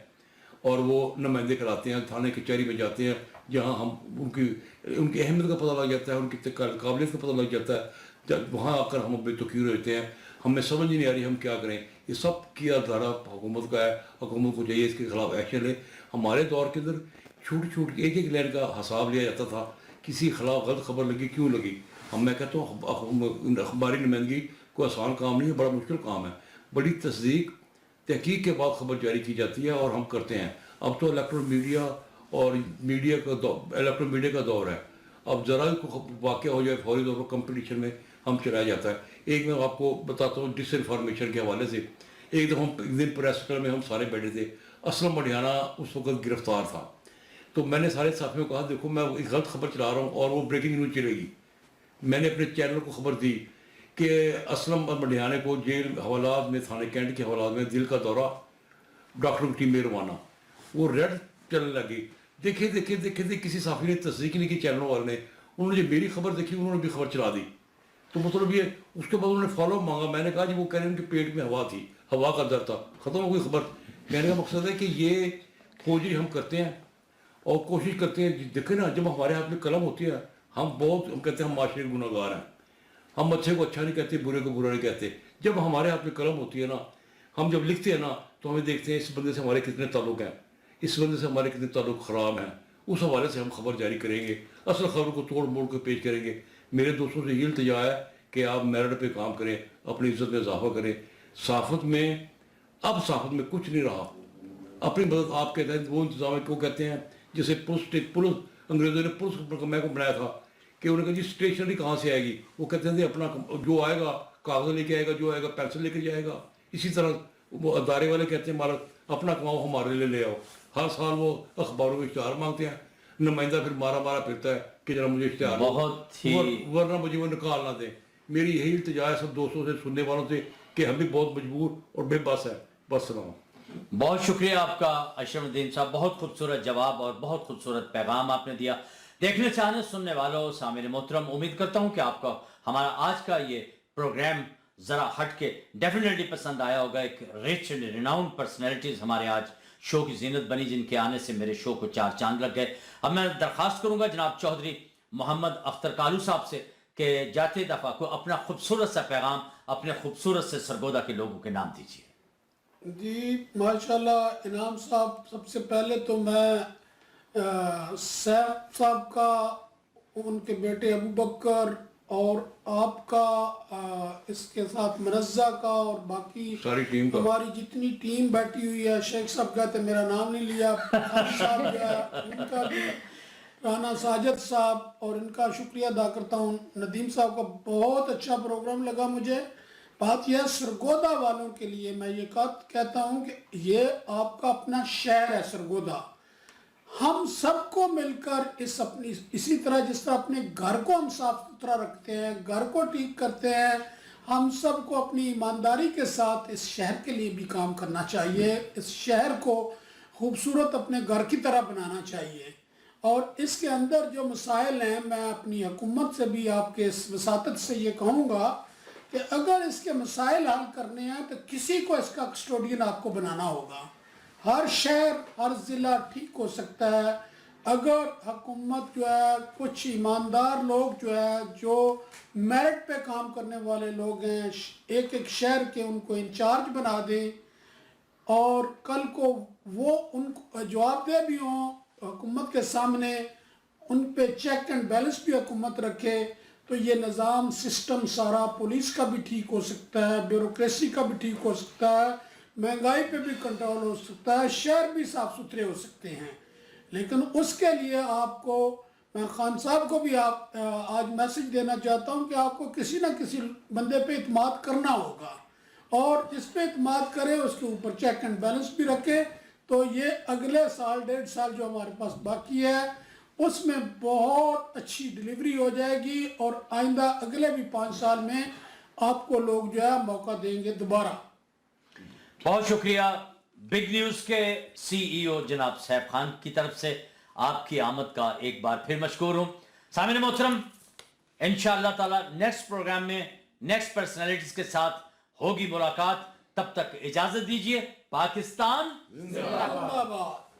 और वो नुमाइंदे कराते हैं, थाने कचहरी में जाते हैं, जहाँ हम उनकी अहमियत का पता लग जाता है, उनकी काबिलियत का पता लग जाता है। जब वहाँ आकर हम बेतकीर होते हैं, हमें समझ नहीं आ रही हम क्या करें। ये सब किया धारा हुकूमत का है, हुकूमत को चाहिए इसके खिलाफ एक्शन ले। हमारे दौर के अंदर छूट एक लाइन का हिसाब लिया जाता था, किसी के खिलाफ गलत खबर लगी क्यों लगी। मैं कहता हूँ अखबारी नुमाइंदगी कोई आसान काम नहीं है, बड़ा मुश्किल काम है। बड़ी तस्दीक तहकीक के बाद खबर जारी की जाती है और हम करते हैं। अब तो इलेक्ट्रॉनिक मीडिया اور میڈیا کا دور، الیکٹرانک میڈیا کا دور ہے. اب ذرا بھی واقعہ ہو جائے فوری طور پر کمپٹیشن میں ہم چلایا جاتا ہے. ایک میں آپ کو بتاتا ہوں ڈس انفارمیشن کے حوالے سے. ایک دفعہ ایک دن پریس کلب میں ہم سارے بیٹھے تھے. اسلم مڈیانہ اس وقت گرفتار تھا. تو میں نے سارے صحافیوں کو کہا دیکھو میں ایک غلط خبر چلا رہا ہوں اور وہ بریکنگ نیوز چلے گی. میں نے اپنے چینل کو خبر دی کہ اسلم مڈیانہ کو جیل حوالات میں، تھانے کینٹ کے حوالات میں دل کا دورہ، ڈاکٹر کی ٹیم میں روانہ. وہ ریڈ چلنے لگی. دیکھے کسی صحافی نے تصدیق نہیں کی، چینلوں والے نے. انہوں نے جو میری خبر دیکھی انہوں نے بھی خبر چلا دی. تو مطلب یہ اس کے بعد انہوں نے فالو مانگا. میں نے کہا جی وہ کہہ رہے ہیں ان کے پیٹ میں ہوا تھی، ہوا کا در تھا، ختم ہو گئی خبر. کہنے کا مقصد ہے کہ یہ کھوجی ہم کرتے ہیں اور کوشش کرتے ہیں. دیکھیں نا جب ہمارے ہاتھ میں قلم ہوتی ہے ہم کہتے ہیں ہم معاشرے کے گناہ گار ہیں. ہم اچھے کو اچھا نہیں کہتے، برے کو برا نہیں کہتے. جب ہمارے ہاتھ میں قلم ہوتی ہے نا، ہم جب لکھتے ہیں نا تو ہمیں دیکھتے ہیں اس بندے سے ہمارے کتنے تعلق ہیں، اس بندے سے ہمارے کتنے تعلق خراب ہیں. اس حوالے سے ہم خبر جاری کریں گے، اصل خبر کو توڑ موڑ کے پیش کریں گے. میرے دوستوں سے یہ التجا ہے کہ آپ میرٹ پہ کام کریں، اپنی عزت میں اضافہ کریں. صحافت میں صحافت میں کچھ نہیں رہا. اپنی مدد آپ کہتے ہیں وہ انتظام کیوں کہتے ہیں جیسے پولیس انگریزوں نے پولیس میں کو بنایا تھا کہ انہوں نے کہا جی اسٹیشنری کہاں سے آئے گی. وہ کہتے ہیں اپنا جو آئے گا کاغذ لے کے آئے گا، جو آئے گا پینسل لے کے جائے گا. اسی طرح وہ ادارے والے کہتے ہیں ہمارا اپنا کماؤ ہمارے لیے لے آؤ. ہر سال وہ اخباروں میں اشتہار مانگتے ہیں. نمائندہ پھر مارا پھرتا ہے کہ ذرا مجھے اشتہار ورنہ مجھے وہ نکال نہ دیں. میری یہی التجا ہے سب دوستوں سے، سننے والوں سے کہ ہم بھی بہت مجبور اور بے بس ہیں. بس سلام. بہت شکریہ آپ کا اشرف الدین صاحب. بہت خوبصورت جواب اور بہت خوبصورت پیغام آپ نے دیا. دیکھنے چاہنے سننے والوں، سامعین محترم، امید کرتا ہوں کہ آپ کو ہمارا آج کا یہ پروگرام ذرا ہٹ کے ڈیفینیٹلی پسند آیا ہوگا. ایک ریچ اینڈ ریناؤنڈ پرسنالٹیز ہمارے آج شو کی زینت بنی، جن کے آنے سے میرے شو کو 4 چاند لگ گئے. اب میں درخواست کروں گا جناب چودھری محمد اختر کالو صاحب سے کہ جاتے دفعہ کو اپنا خوبصورت سا پیغام اپنے خوبصورت سے سرگودا کے لوگوں کے نام دیجیے. جی ماشاءاللہ انعام صاحب، سب سے پہلے تو میں سیف صاحب کا، ان کے بیٹے ابو بکر اور آپ کا، اس کے ساتھ منزہ کا اور باقی ہماری جتنی ٹیم بیٹھی ہوئی ہے. شیخ صاحب کہتے میرا نام نہیں لیا، صاحب ان کا بھی، رانا ساجد صاحب، اور ان کا شکریہ ادا کرتا ہوں. ندیم صاحب کا بہت اچھا پروگرام لگا مجھے. بات یہ سرگودا والوں کے لیے میں یہ کہتا ہوں کہ یہ آپ کا اپنا شہر ہے سرگودا. ہم سب کو مل کر اسی طرح جس طرح اپنے گھر کو ہم صاف ستھرا رکھتے ہیں، گھر کو ٹھیک کرتے ہیں، ہم سب کو اپنی ایمانداری کے ساتھ اس شہر کے لیے بھی کام کرنا چاہیے. اس شہر کو خوبصورت اپنے گھر کی طرح بنانا چاہیے. اور اس کے اندر جو مسائل ہیں، میں اپنی حکومت سے بھی آپ کے اس وساطت سے یہ کہوں گا کہ اگر اس کے مسائل حل کرنے ہیں تو کسی کو اس کا کسٹوڈین آپ کو بنانا ہوگا. ہر شہر، ہر ضلع ٹھیک ہو سکتا ہے اگر حکومت جو ہے، کچھ ایماندار لوگ جو ہے، جو میرٹ پہ کام کرنے والے لوگ ہیں، ایک شہر کے ان کو انچارج بنا دیں اور کل کو وہ ان کو جواب دہ بھی ہوں حکومت کے سامنے، ان پہ چیک اینڈ بیلنس بھی حکومت رکھے، تو یہ نظام سسٹم سارا پولیس کا بھی ٹھیک ہو سکتا ہے، بیوروکریسی کا بھی ٹھیک ہو سکتا ہے، مہنگائی پہ بھی کنٹرول ہو سکتا ہے، شہر بھی صاف ستھرے ہو سکتے ہیں. لیکن اس کے لیے آپ کو، میں خان صاحب کو بھی آج میسج دینا چاہتا ہوں کہ آپ کو کسی نہ کسی بندے پہ اعتماد کرنا ہوگا، اور جس پہ اعتماد کرے اس کے اوپر چیک اینڈ بیلنس بھی رکھے. تو یہ اگلے سال 1.5 سال جو ہمارے پاس باقی ہے اس میں بہت اچھی ڈیلیوری ہو جائے گی، اور آئندہ اگلے بھی 5 سال میں آپ کو لوگ جو ہے موقع دیں گے دوبارہ. بہت شکریہ. بگ نیوز کے CEO جناب سیف خان کی طرف سے آپ کی آمد کا ایک بار پھر مشکور ہوں. سامعین محترم، انشاءاللہ تعالی نیکسٹ پروگرام میں نیکسٹ پرسنالٹیز کے ساتھ ہوگی ملاقات. تب تک اجازت دیجیے. پاکستان زندہ باد.